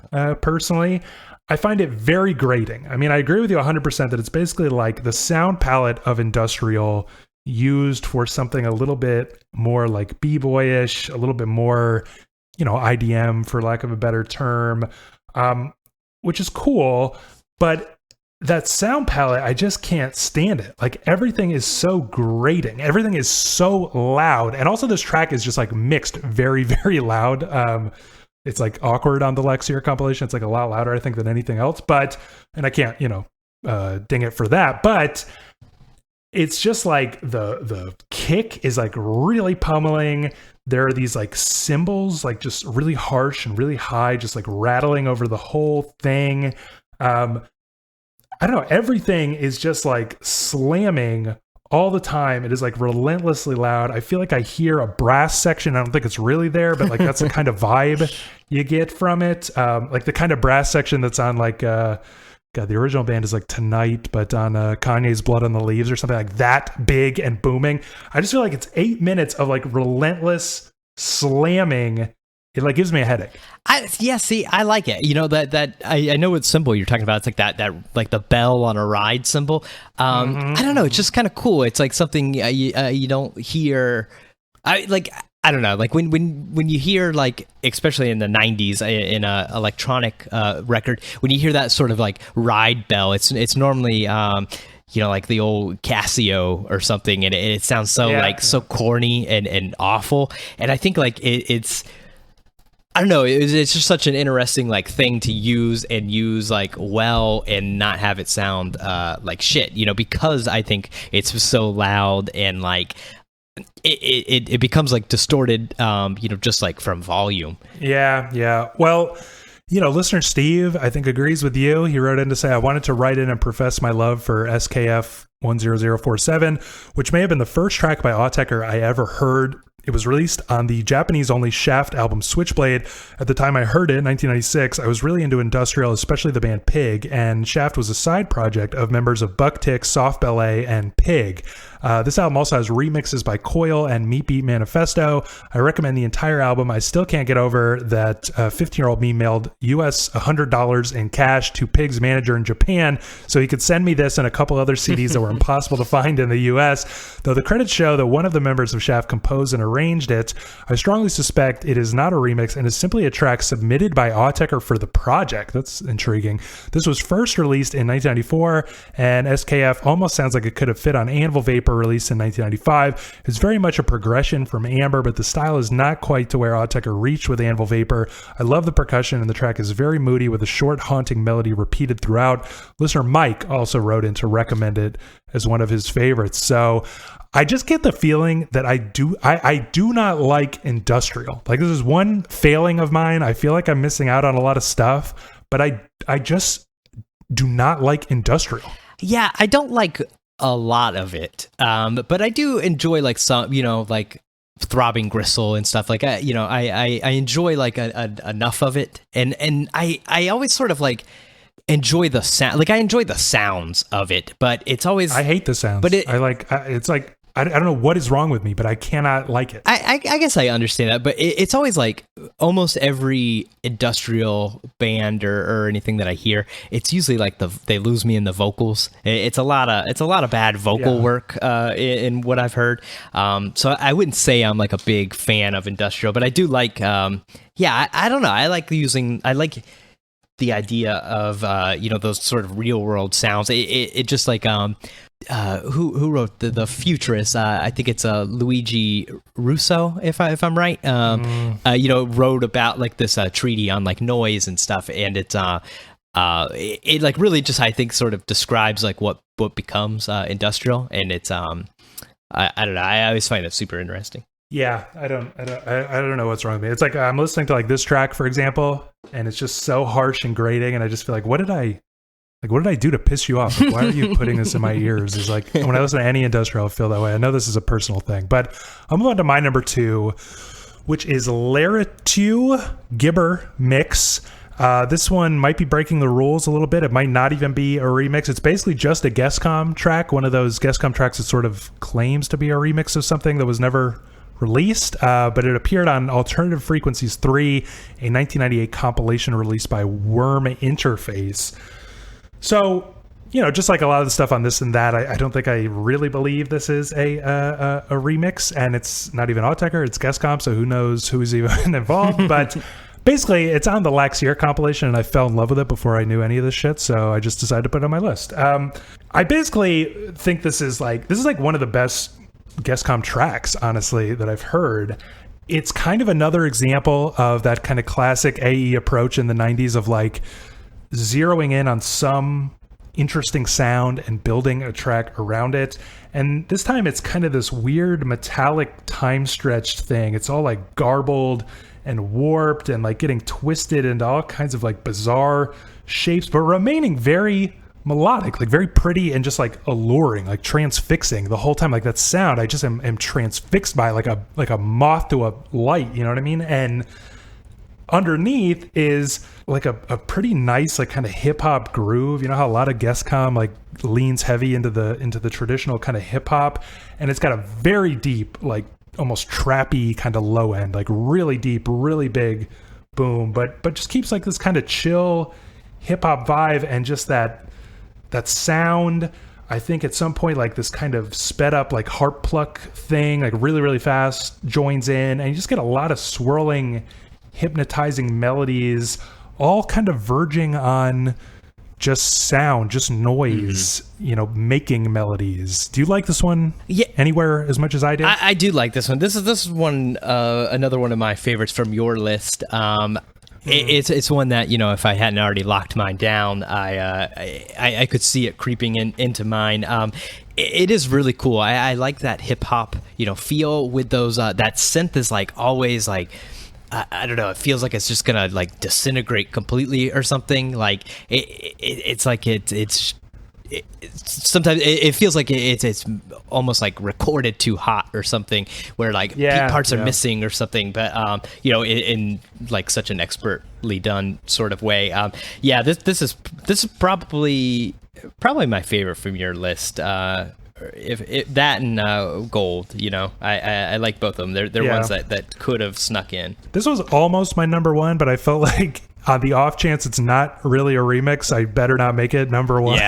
Speaker 1: Personally, I find it very grating. I mean, I agree with you 100% that it's basically like the sound palette of industrial used for something a little bit more like b-boyish, a little bit more, IDM for lack of a better term, which is cool. But that sound palette, I just can't stand it. Like everything is so grating. Everything is so loud. And also this track is just like mixed very, very loud. It's like awkward on the Laxier compilation. It's like a lot louder, I think, than anything else. And I can't, ding it for that. But it's just like the kick is like really pummeling. There are these like cymbals, like just really harsh and really high, just like rattling over the whole thing. I don't know. Everything is just like slamming all the time. It is like relentlessly loud. I feel like I hear a brass section. I don't think it's really there, but like that's the kind of vibe you get from it. Like the kind of brass section that's on like, God, the original band is like Tonight, but on Kanye's Blood on the Leaves or something like that, big and booming. I just feel like it's 8 minutes of like relentless slamming. It like gives me a headache.
Speaker 2: See, I like it. You know, that I know what symbol you're talking about. It's like that like the bell on a ride symbol. I don't know. It's just kind of cool. It's like something you don't hear. I don't know. Like when you hear, like, especially in the 90s in a electronic record, when you hear that sort of like ride bell, it's normally you know, like the old Casio or something, and it sounds so so corny and awful. And I think like it's I don't know. It's just such an interesting like thing to use like well and not have it sound like shit. You know, because I think it's so loud and like it becomes like distorted. You know, just like from volume. Yeah. Well,
Speaker 1: you know, listener Steve, I think, agrees with you. He wrote in to say, I wanted to write in and profess my love for SKF 10047, which may have been the first track by Auteker I ever heard. It was released on the Japanese-only Shaft album Switchblade. At the time I heard it, in 1996, I was really into industrial, especially the band Pig, and Shaft was a side project of members of Bucktick, Soft Ballet, and Pig. This album also has remixes by Coil and Meat Beat Manifesto. I recommend the entire album. I still can't get over that 15-year-old me mailed US $100 in cash to Pig's manager in Japan so he could send me this and a couple other CDs that were impossible to find in the US. Though the credits show that one of the members of Shaft composed and arranged it, I strongly suspect it is not a remix and is simply a track submitted by Auteker for the project. That's intriguing. This was first released in 1994, and SKF almost sounds like it could have fit on Anvil Vapor, released in 1995. It's very much a progression from Amber, but the style is not quite to where Auteker reached with Anvil Vapor. I love the percussion, and the track is very moody with a short, haunting melody repeated throughout. Listener Mike also wrote in to recommend it as one of his favorites. So I just get the feeling that I do not like industrial. Like, this is one failing of mine. I feel like I'm missing out on a lot of stuff, but I just do not like industrial.
Speaker 2: Yeah, I don't like a lot of it, but I do enjoy like some, you know, like Throbbing Gristle and stuff like that. You know, I enjoy like enough of it, and I always sort of like enjoy the sound. Like, I enjoy the sounds of it, but it's always,
Speaker 1: I hate the sounds. But it's like I don't know what is wrong with me, but I cannot like it.
Speaker 2: I guess I understand that, but it's always like almost every industrial band or anything that I hear, it's usually like they lose me in the vocals. It's a lot of bad vocal work in what I've heard. So I wouldn't say I'm like a big fan of industrial, but I do like I don't know. I like the idea of you know, those sort of real world sounds. It just like who wrote the Futurist? I think it's Luigi Russo, if I'm right. You know, wrote about like this treaty on like noise and stuff, and it's it like really just, I think, sort of describes like what becomes industrial, and it's I don't know. I always find it super interesting.
Speaker 1: Yeah, I don't know what's wrong with me. It's like I'm listening to like this track, for example, and it's just so harsh and grating, and I just feel like, what did I do to piss you off? Like, why are you putting this in my ears? It's like, when I listen to any industrial, I feel that way. I know this is a personal thing, but I'll move on to my number 2, which is Laritu Gibber Mix. This one might be breaking the rules a little bit. It might not even be a remix. It's basically just a Guestcom track, one of those Guestcom tracks that sort of claims to be a remix of something that was never released, but it appeared on Alternative Frequencies 3, a 1998 compilation released by Worm Interface. So, you know, just like a lot of the stuff on this and that, I don't think I really believe this is a remix, and it's not even Auteker, it's Guestcom, so who knows who's even involved, but basically it's on the Laxier compilation, and I fell in love with it before I knew any of this shit, so I just decided to put it on my list. I basically think this is like one of the best Guestcom tracks, honestly, that I've heard. It's kind of another example of that kind of classic AE approach in the 90s of like zeroing in on some interesting sound and building a track around it. And this time it's kind of this weird metallic time stretched thing. It's all like garbled and warped and like getting twisted into all kinds of like bizarre shapes, but remaining very melodic, like very pretty and just like alluring, like transfixing the whole time. Like that sound, I just am transfixed by like a moth to a light, you know what I mean? And underneath is like a pretty nice like kind of hip hop groove. You know how a lot of GONKCAST like leans heavy into the traditional kind of hip hop, and it's got a very deep, like almost trappy kind of low end, like really deep, really big boom, but just keeps like this kind of chill hip hop vibe, and just that sound. I think at some point like this kind of sped up like harp pluck thing, like really, really fast, joins in, and you just get a lot of swirling, hypnotizing melodies, all kind of verging on just sound, just noise, you know, making melodies. Do you like this one anywhere as much as I did?
Speaker 2: I do like this one. This is one, another one of my favorites from your list. It's one that, you know, if I hadn't already locked mine down, I could see it creeping into mine. It is really cool. I like that hip hop, you know, feel with those. That synth is like always like, I don't know. It feels like it's just gonna like disintegrate completely or something. Like it's like it's sometimes it feels like it's almost like recorded too hot or something, where like parts are missing or something. But you know, in like such an expertly done sort of way. This is probably my favorite from your list. If that and Gold, you know, I like both of them. They're ones that could have snuck in.
Speaker 1: This was almost my number one, but I felt like on the off chance it's not really a remix, I better not make it number one.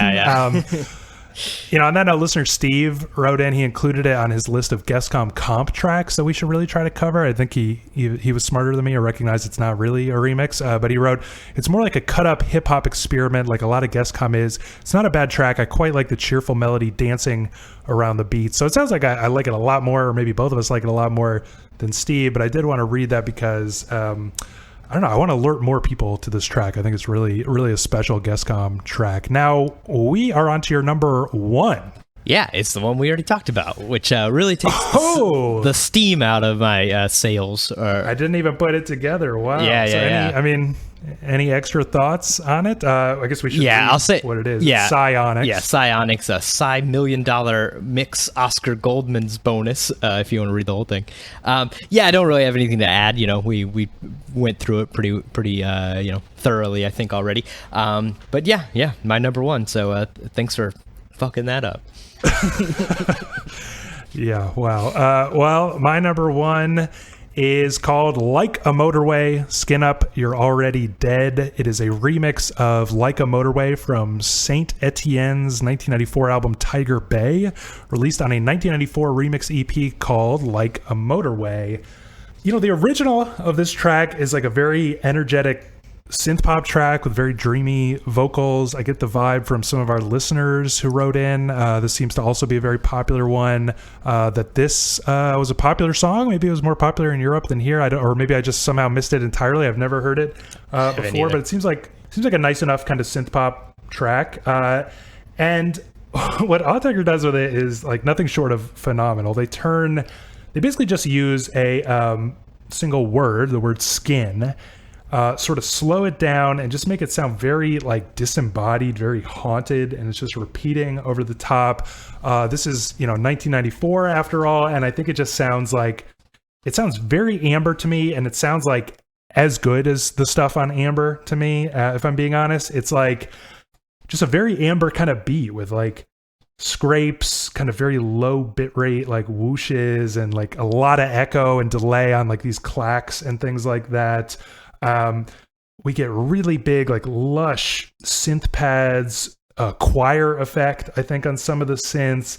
Speaker 1: You know, on that note, listener Steve wrote in, he included it on his list of GONKCAST comp tracks that we should really try to cover. I think he was smarter than me, or recognized it's not really a remix, but he wrote, it's more like a cut up hip hop experiment, like a lot of GONKCAST is. It's not a bad track. I quite like the cheerful melody dancing around the beat. So it sounds like I like it a lot more, or maybe both of us like it a lot more than Steve, but I did want to read that because I don't know, I want to alert more people to this track. I think it's really, really a special GONKCAST track. Now, we are on to your number one.
Speaker 2: Yeah, it's the one we already talked about, which really takes the steam out of my sails.
Speaker 1: I didn't even put it together. Wow.
Speaker 2: I
Speaker 1: mean, any extra thoughts on it? I guess we should
Speaker 2: I'll say
Speaker 1: what it is.
Speaker 2: Yeah.
Speaker 1: Psyonix.
Speaker 2: Yeah, Psyonix, a Psy $1 Million mix Oscar Goldman's bonus, if you want to read the whole thing. I don't really have anything to add. You know, we went through it pretty you know, thoroughly, I think, already. But yeah, my number one. So thanks for fucking that up.
Speaker 1: Yeah, wow. Well, my number one is called Like a Motorway, Skin Up, You're Already Dead. It is a remix of Like a Motorway from Saint Etienne's 1994 album Tiger Bay, released on a 1994 remix EP called Like a Motorway. You know, the original of this track is like a very energetic synth pop track with very dreamy vocals. I get the vibe from some of our listeners who wrote in. This seems to also be a very popular one. That this was a popular song. Maybe it was more popular in Europe than here. Or maybe I just somehow missed it entirely. I've never heard it before, but it seems like a nice enough kind of synth pop track. And what Auteker does with it is like nothing short of phenomenal. They basically just use a single word, the word skin, sort of slow it down and just make it sound very like disembodied, very haunted, and it's just repeating over the top. This is, you know, 1994 after all, and I think it just sounds very Amber to me, and it sounds like as good as the stuff on Amber to me, if I'm being honest. It's like just a very Amber kind of beat with like scrapes, kind of very low bit rate, like whooshes, and like a lot of echo and delay on like these clacks and things like that. We get really big, like lush synth pads, choir effect, I think, on some of the synths,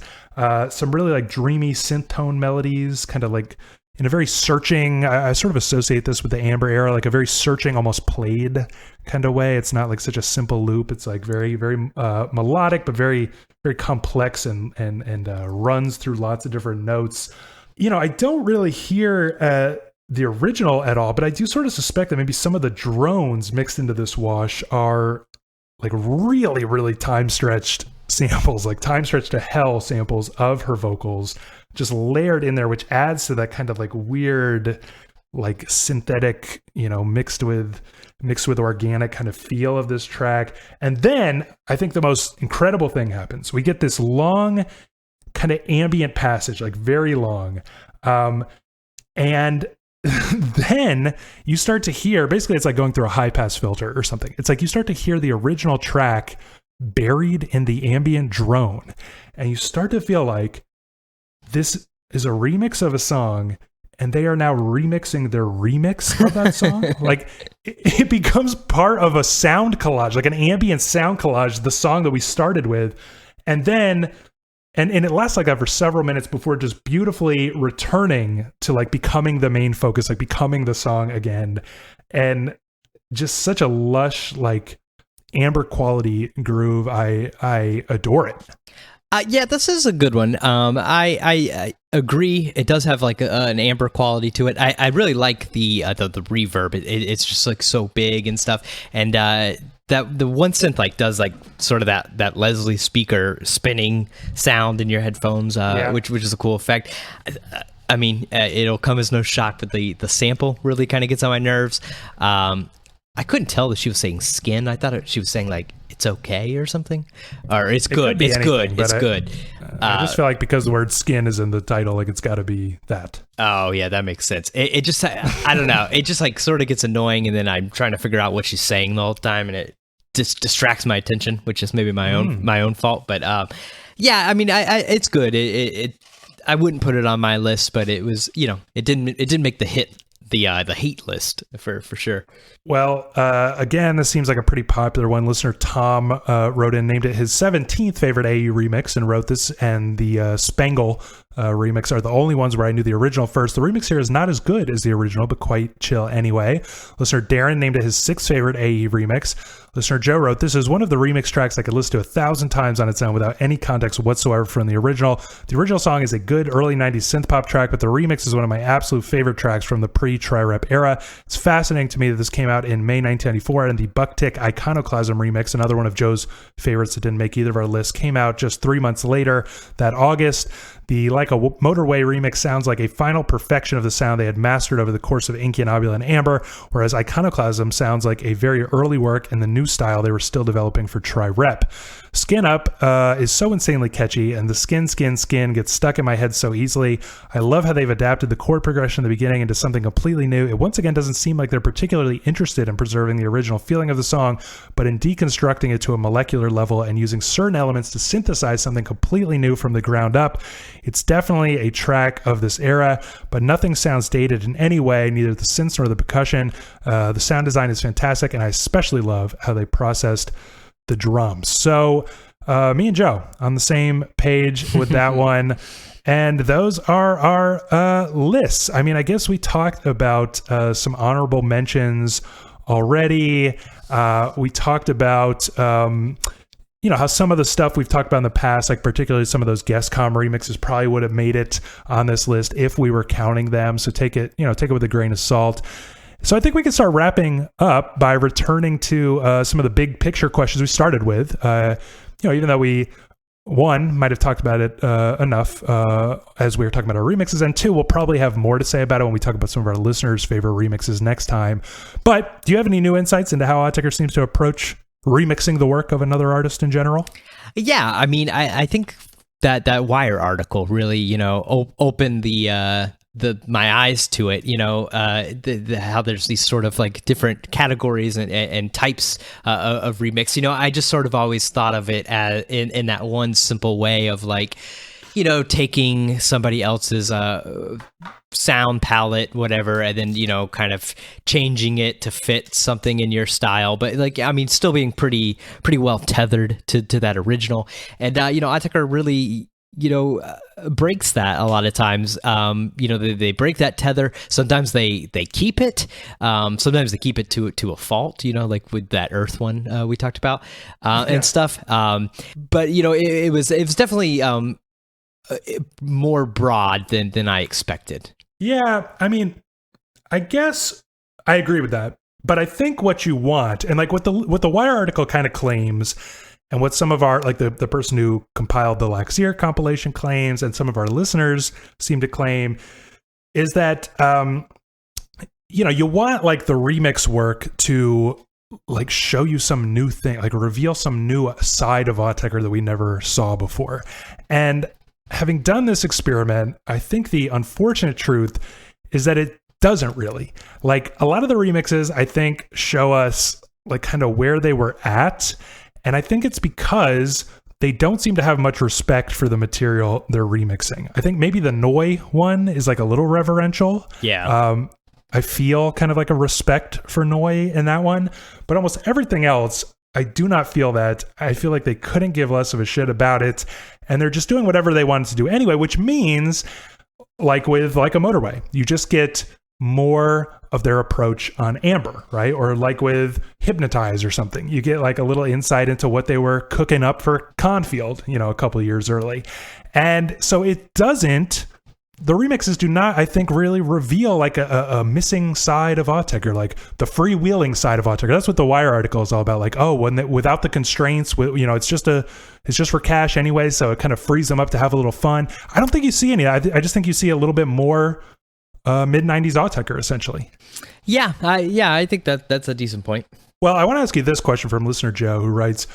Speaker 1: some really like dreamy synth tone melodies, kind of like in a very searching, I sort of associate this with the Amber era, like a very searching, almost played kind of way. It's not like such a simple loop. It's like very, very melodic, but very, very complex and runs through lots of different notes. You know, I don't really hear the original at all, but I do sort of suspect that maybe some of the drones mixed into this wash are like really, really time stretched samples, like time stretched to hell samples of her vocals just layered in there, which adds to that kind of like weird, like synthetic, mixed with organic kind of feel of this track. And then I think the most incredible thing happens. We get this long kind of ambient passage, like very long. And then you start to hear, basically it's like going through a high pass filter or something. It's like you start to hear the original track buried in the ambient drone. And you start to feel like this is a remix of a song, and they are now remixing their remix of that song. Like it becomes part of a sound collage, like an ambient sound collage, the song that we started with. And then, and it lasts like that for several minutes before just beautifully returning to like becoming the main focus, like becoming the song again. And just such a lush, like amber quality groove. I adore it.
Speaker 2: Yeah, this is a good one. I agree. It does have like an amber quality to it. I really like the reverb. It's just like so big and stuff. And that the one synth like does like sort of that Leslie speaker spinning sound in your headphones, which is a cool effect. I mean, it'll come as no shock, but the sample really kind of gets on my nerves. I couldn't tell that she was saying skin. I thought she was saying like it's okay or something, or it's good. It's good. It's good.
Speaker 1: I just feel like because the word skin is in the title, like it's got to be that.
Speaker 2: Oh yeah, that makes sense. It just, I don't know. It just like sort of gets annoying, and then I'm trying to figure out what she's saying the whole time, and it just distracts my attention, which is maybe my own fault. But yeah, I mean, it's good. I wouldn't put it on my list, but it was, it didn't make the hate list for sure.
Speaker 1: Well, again, this seems like a pretty popular one. Listener Tom wrote in, named it his 17th favorite AU remix, and wrote this and the Spangle remix are the only ones where I knew the original first. The remix here is not as good as the original, but quite chill anyway. Listener Darren named it his 6th favorite AE remix. Listener Joe wrote, this is one of the remix tracks I could listen to 1,000 times on its own without any context whatsoever from the original. The original song is a good early 90s synth pop track, but the remix is one of my absolute favorite tracks from the pre-Tri-Rep era. It's fascinating to me that this came out in May 1994, and the Bucktick Iconoclasm remix, another one of Joe's favorites that didn't make either of our lists, came out just 3 months later that August. The Like a Motorway remix sounds like a final perfection of the sound they had mastered over the course of Inky and Obula and Amber, whereas Iconoclasm sounds like a very early work in the new style they were still developing for Tri-Rep. Skin Up is so insanely catchy, and the skin gets stuck in my head so easily. I love how they've adapted the chord progression in the beginning into something completely new. It once again doesn't seem like they're particularly interested in preserving the original feeling of the song, but in deconstructing it to a molecular level and using certain elements to synthesize something completely new from the ground up. It's definitely a track of this era, but nothing sounds dated in any way, neither the synths nor the percussion. The sound design is fantastic, and I especially love how they processed the drums. So me and Joe on the same page with that one. And those are our lists. I mean, I guess we talked about some honorable mentions already. We talked about how some of the stuff we've talked about in the past, like particularly some of those guest com remixes, probably would have made it on this list if we were counting them. So take it with a grain of salt. So I think we can start wrapping up by returning to some of the big picture questions we started with. Even though we, one, might have talked about it enough as we were talking about our remixes, and two, we'll probably have more to say about it when we talk about some of our listeners' favorite remixes next time. But do you have any new insights into how Auteker seems to approach remixing the work of another artist in general? Yeah,
Speaker 2: I mean, I think that Wire article really, opened my eyes to it, how there's these sort of like different categories and types of remix. I just sort of always thought of it as in that one simple way of like, taking somebody else's sound palette, whatever, and then, kind of changing it to fit something in your style. But like, I mean, still being pretty well tethered to that original. And, Auteker really, breaks that a lot of times. They break that tether. Sometimes they keep it. Sometimes they keep it to a fault, like with that Earth one we talked about and stuff. But, it was definitely more broad than I expected.
Speaker 1: Yeah, I mean, I guess I agree with that. But I think what you want, and like what the Wire article kind of claims, and what some of our, like the person who compiled the Laxier compilation claims, and some of our listeners seem to claim, is that, you want like the remix work to like show you some new thing, like reveal some new side of Auteker that we never saw before. And having done this experiment, I think the unfortunate truth is that it doesn't really. Like a lot of the remixes, I think, show us like kind of where they were at. And I think it's because they don't seem to have much respect for the material they're remixing. I think maybe the Noi one is like a little reverential.
Speaker 2: Yeah.
Speaker 1: I feel kind of like a respect for Noi in that one. But almost everything else, I do not feel that. I feel like they couldn't give less of a shit about it. And they're just doing whatever they wanted to do anyway, which means like with like a Motorway, you just get more of their approach on Amber, right? Or like with Hypnotized or something, you get like a little insight into what they were cooking up for Confield, a couple of years early. And so it doesn't, the remixes do not, I think, really reveal like a missing side of Auteker, like the freewheeling side of Auteker. That's what the Wire article is all about. Like, oh, without the constraints, it's just for cash anyway. So it kind of frees them up to have a little fun. I don't think you see any. I just think you see a little bit more mid-90s Auteker, essentially.
Speaker 2: Yeah, I think that's a decent point.
Speaker 1: Well, I want to ask you this question from listener Joe, who writes,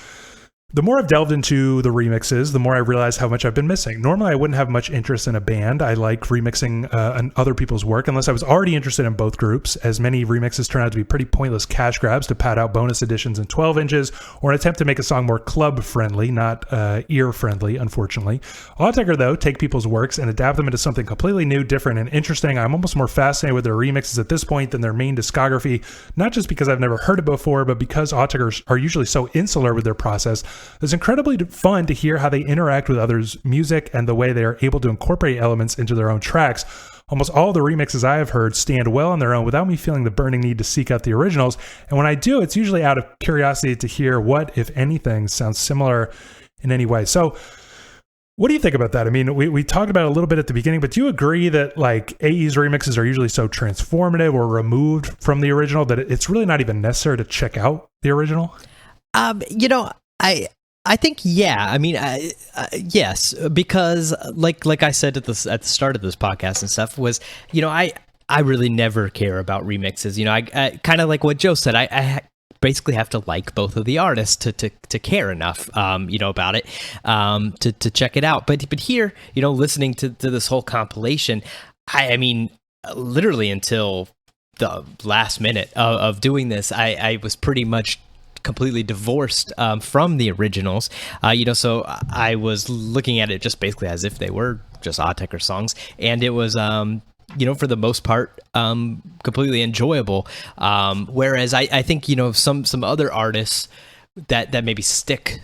Speaker 1: the more I've delved into the remixes, the more I realize how much I've been missing. Normally, I wouldn't have much interest in a band. I like remixing other people's work, unless I was already interested in both groups, as many remixes turn out to be pretty pointless cash grabs to pad out bonus editions in 12 inches, or an attempt to make a song more club-friendly, not ear-friendly, unfortunately. Auteker, though, take people's works and adapt them into something completely new, different, and interesting. I'm almost more fascinated with their remixes at this point than their main discography, not just because I've never heard it before, but because Autekers are usually so insular with their process. It's incredibly fun to hear how they interact with others' music and the way they are able to incorporate elements into their own tracks. Almost all the remixes I have heard stand well on their own without me feeling the burning need to seek out the originals. And when I do, it's usually out of curiosity to hear what, if anything, sounds similar in any way. So what do you think about that? I mean, we talked about it a little bit at the beginning, but do you agree that like AE's remixes are usually so transformative or removed from the original that it's really not even necessary to check out the original?
Speaker 2: I think, yeah. I mean, yes, because like I said at the start of this podcast and stuff was, I really never care about remixes. I kind of like what Joe said. I basically have to like both of the artists to care enough, about it, to check it out. But here, listening to this whole compilation, I mean, literally until the last minute of doing this, I was pretty much completely divorced from the originals, so I was looking at it just basically as if they were just Auteker songs, and it was for the most part completely enjoyable, whereas I think some other artists that maybe stick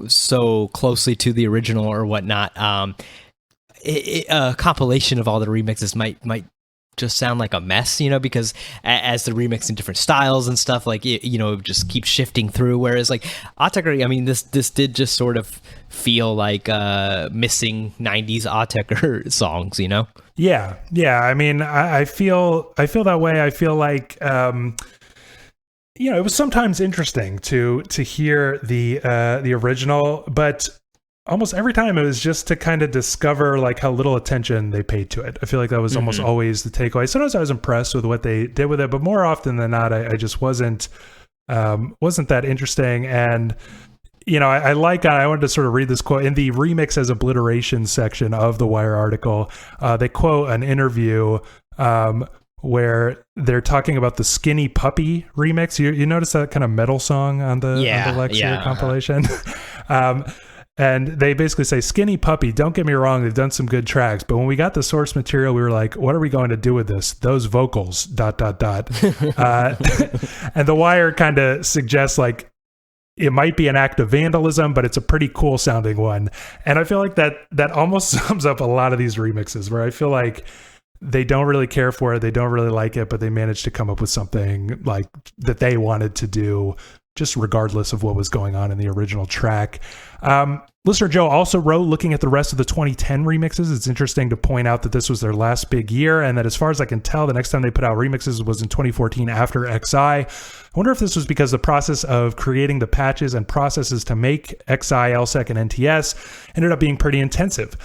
Speaker 2: so closely to the original or whatnot, a compilation of all the remixes might just sound like a mess, because as they're remixing different styles and stuff, like it just keeps shifting through. Whereas like Auteker, I mean, this did just sort of feel like missing 90s Auteker songs,
Speaker 1: Yeah. I mean, I feel that way. I feel like it was sometimes interesting to hear the original, but almost every time it was just to kind of discover like how little attention they paid to it. I feel like that was almost always the takeaway. Sometimes I was impressed with what they did with it, but more often than not, I just wasn't that interesting. And I wanted to sort of read this quote in the remix as obliteration section of the Wire article. They quote an interview where they're talking about the Skinny Puppy remix. You notice that kind of metal song on the Lexia compilation. And they basically say, Skinny Puppy, don't get me wrong, they've done some good tracks, but when we got the source material, we were like, what are we going to do with this? Those vocals, ... And the Wire kind of suggests like, it might be an act of vandalism, but it's a pretty cool sounding one. And I feel like that almost sums up a lot of these remixes, where I feel like they don't really care for it, they don't really like it, but they managed to come up with something like that they wanted to do just regardless of what was going on in the original track. Listener Joe also wrote, looking at the rest of the 2010 remixes, it's interesting to point out that this was their last big year, and that as far as I can tell, the next time they put out remixes was in 2014 after XI. I wonder if this was because the process of creating the patches and processes to make XI, LSEC, and NTS ended up being pretty intensive.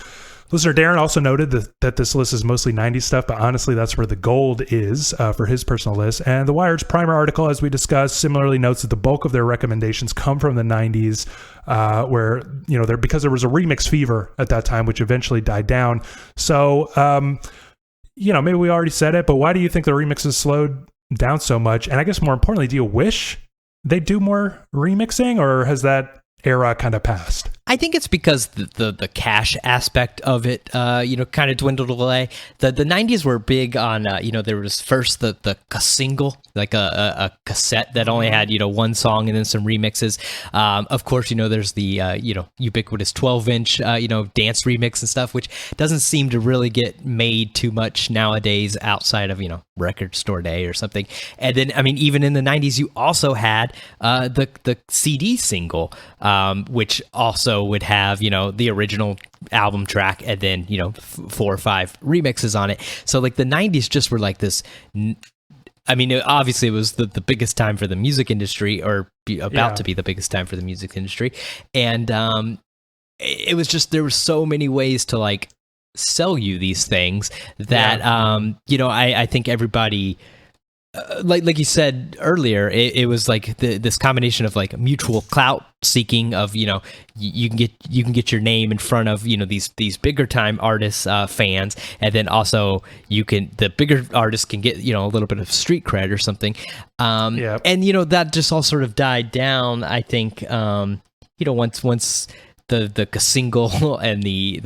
Speaker 1: Listener Darren also noted that this list is mostly 90s stuff, but honestly, that's where the gold is for his personal list. And The Wired's primer article, as we discussed, similarly notes that the bulk of their recommendations come from the 90s, where, because there was a remix fever at that time, which eventually died down. So, maybe we already said it, but why do you think the remixes slowed down so much? And I guess more importantly, do you wish they do more remixing, or has that era kind of passed?
Speaker 2: I think it's because the cash aspect of it, kind of dwindled away. The 90s were big on, there was first the single, like a cassette that only had, one song and then some remixes. Of course, there's the, ubiquitous 12-inch, dance remix and stuff, which doesn't seem to really get made too much nowadays outside of, Record Store Day or something. And then, even in the 90s, you also had the CD single, which also would have, the original album track and then, 4 or 5 remixes on it. So like the 90s just were like this. Obviously it was the biggest time for the music industry, or to be the biggest time for the music industry. And it was just, there were so many ways to like sell you these things that, I think everybody, like you said earlier, it was like this combination of like mutual clout seeking of, you can get your name in front of, these bigger time artists, fans, and then also the bigger artists can get, a little bit of street cred or something. And, that just all sort of died down, I think, once the single and the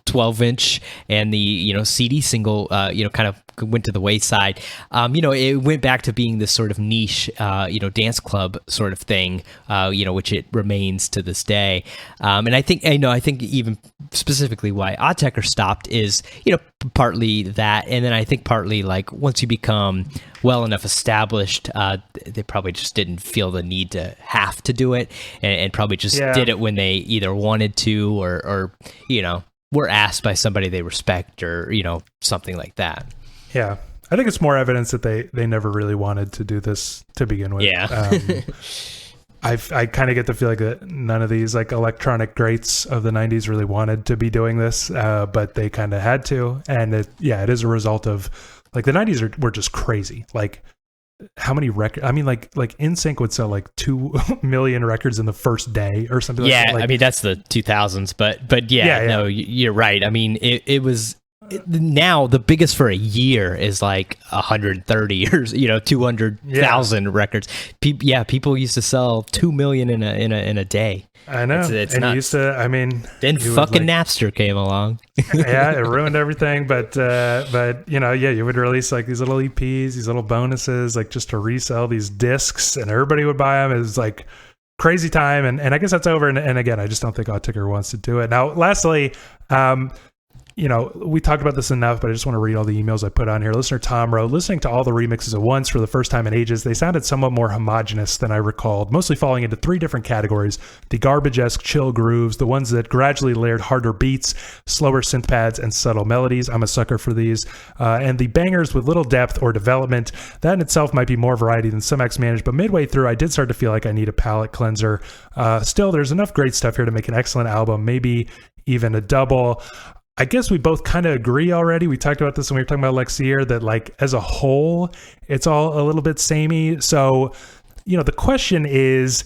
Speaker 2: 12-inch and the CD single kind of went to the wayside. It went back to being this sort of niche dance club sort of thing, which it remains to this day. And I think even specifically why Auteker stopped is partly that, and then I think partly like once you become well enough established, they probably just didn't feel the need to have to do it, and probably just did it when they either wanted to or were asked by somebody they respect, or something like that.
Speaker 1: Yeah, I think it's more evidence that they never really wanted to do this to begin with.
Speaker 2: Yeah.
Speaker 1: I kind of get the feeling that none of these like electronic greats of the 90s really wanted to be doing this, but they kind of had to. And it is a result of like the 90s were just crazy. Like how many records? Like NSYNC would sell like 2 million records in the first day or something.
Speaker 2: Yeah,
Speaker 1: like that.
Speaker 2: That's the 2000s, but no, you're right. It was. Now the biggest for a year is like 130 or 200,000 records. People used to sell 2 million in a day.
Speaker 1: I know.
Speaker 2: It's
Speaker 1: and
Speaker 2: nuts.
Speaker 1: you used to.
Speaker 2: Then fucking Napster came along.
Speaker 1: Yeah, it ruined everything. But you would release like these little EPs, these little bonuses, like just to resell these discs, and everybody would buy them. It was like crazy time, and I guess that's over. And again, I just don't think Auteker wants to do it now. Lastly. We talked about this enough, but I just want to read all the emails I put on here. Listener Tom wrote, listening to all the remixes at once for the first time in ages, they sounded somewhat more homogenous than I recalled, mostly falling into 3 different categories: the garbage-esque chill grooves, the ones that gradually layered harder beats, slower synth pads, and subtle melodies. I'm a sucker for these. And the bangers with little depth or development. That in itself might be more variety than some acts managed, but midway through, I did start to feel like I need a palate cleanser. Still, there's enough great stuff here to make an excellent album, maybe even a double. I guess we both kind of agree already. We talked about this when we were talking about Lexier, that like as a whole, it's all a little bit samey. So, the question is,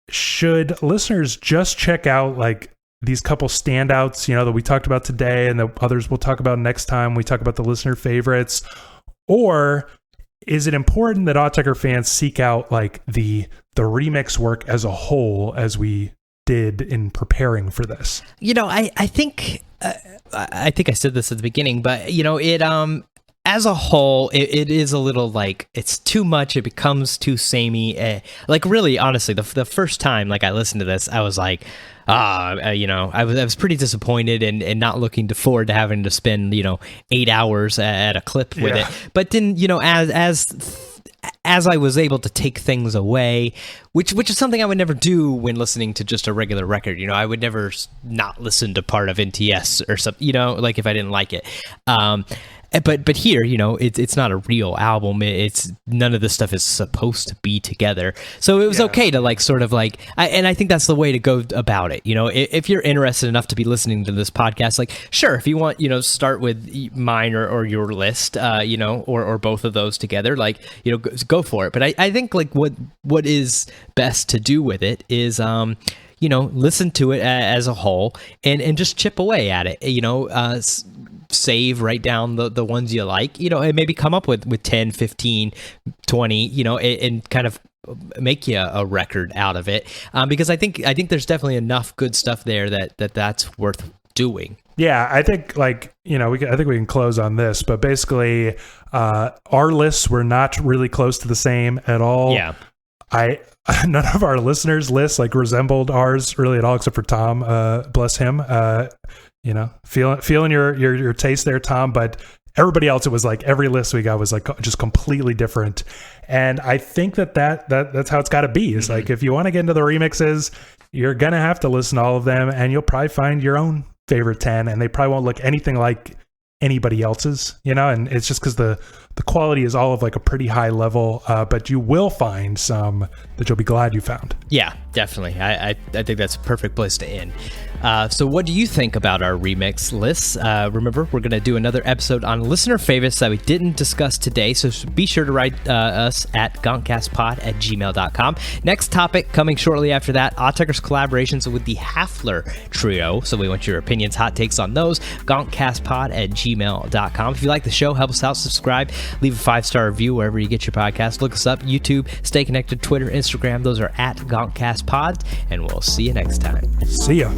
Speaker 1: should listeners just check out like these couple standouts, that we talked about today and the others we'll talk about next time we talk about the listener favorites? Or is it important that Auteker fans seek out like the remix work as a whole, as we did in preparing for this?
Speaker 2: I think I think I said this at the beginning, but it as a whole, it is a little like it's too much. It becomes too samey. Like really, honestly, the first time like I listened to this, I was like, I was pretty disappointed and not looking forward to having to as I was able to take things away, which is something I would never do when listening to just a regular record. I would never not listen to part of NTS or something, like if I didn't like it. But here, it's not a real album. It's none of this stuff is supposed to be together. So it was okay to and I think that's the way to go about it. If you're interested enough to be listening to this podcast, sure, if you want, start with mine or your list, or both of those together, go for it. But I think what is best to do with it is, listen to it as a whole and just chip away at it, save, write down the ones you like, and maybe come up with 10, 15, 20, and kind of make you a record out of it. Because I think there's definitely enough good stuff there that's worth doing.
Speaker 1: Yeah, I think I think we can close on this, but basically our lists were not really close to the same at all.
Speaker 2: Yeah.
Speaker 1: None of our listeners' lists resembled ours really at all, except for Tom. Bless him. Feeling your taste there, Tom. But everybody else, it was every list we got was just completely different. And I think that's how it's got to be. It's if you want to get into the remixes, you're gonna have to listen to all of them, and you'll probably find your own favorite 10, and they probably won't look anything like anybody else's. And it's just because the quality is all of a pretty high level, but you will find some that you'll be glad you found.
Speaker 2: Yeah, definitely. I think that's a perfect place to end. So what do you think about our remix lists? Remember, we're going to do another episode on listener favorites that we didn't discuss today, so be sure to write us at GONKCASTpod@gmail.com. Next topic coming shortly after that, Auteker's collaborations with the Hafler Trio, so we want your opinions, hot takes on those. GONKCASTpod@gmail.com. If you like the show, help us out, subscribe, leave a 5-star review wherever you get your podcast. Look us up, YouTube, stay connected, Twitter, Instagram. Those are at GONKCASTpod, and we'll see you next time.
Speaker 1: See ya.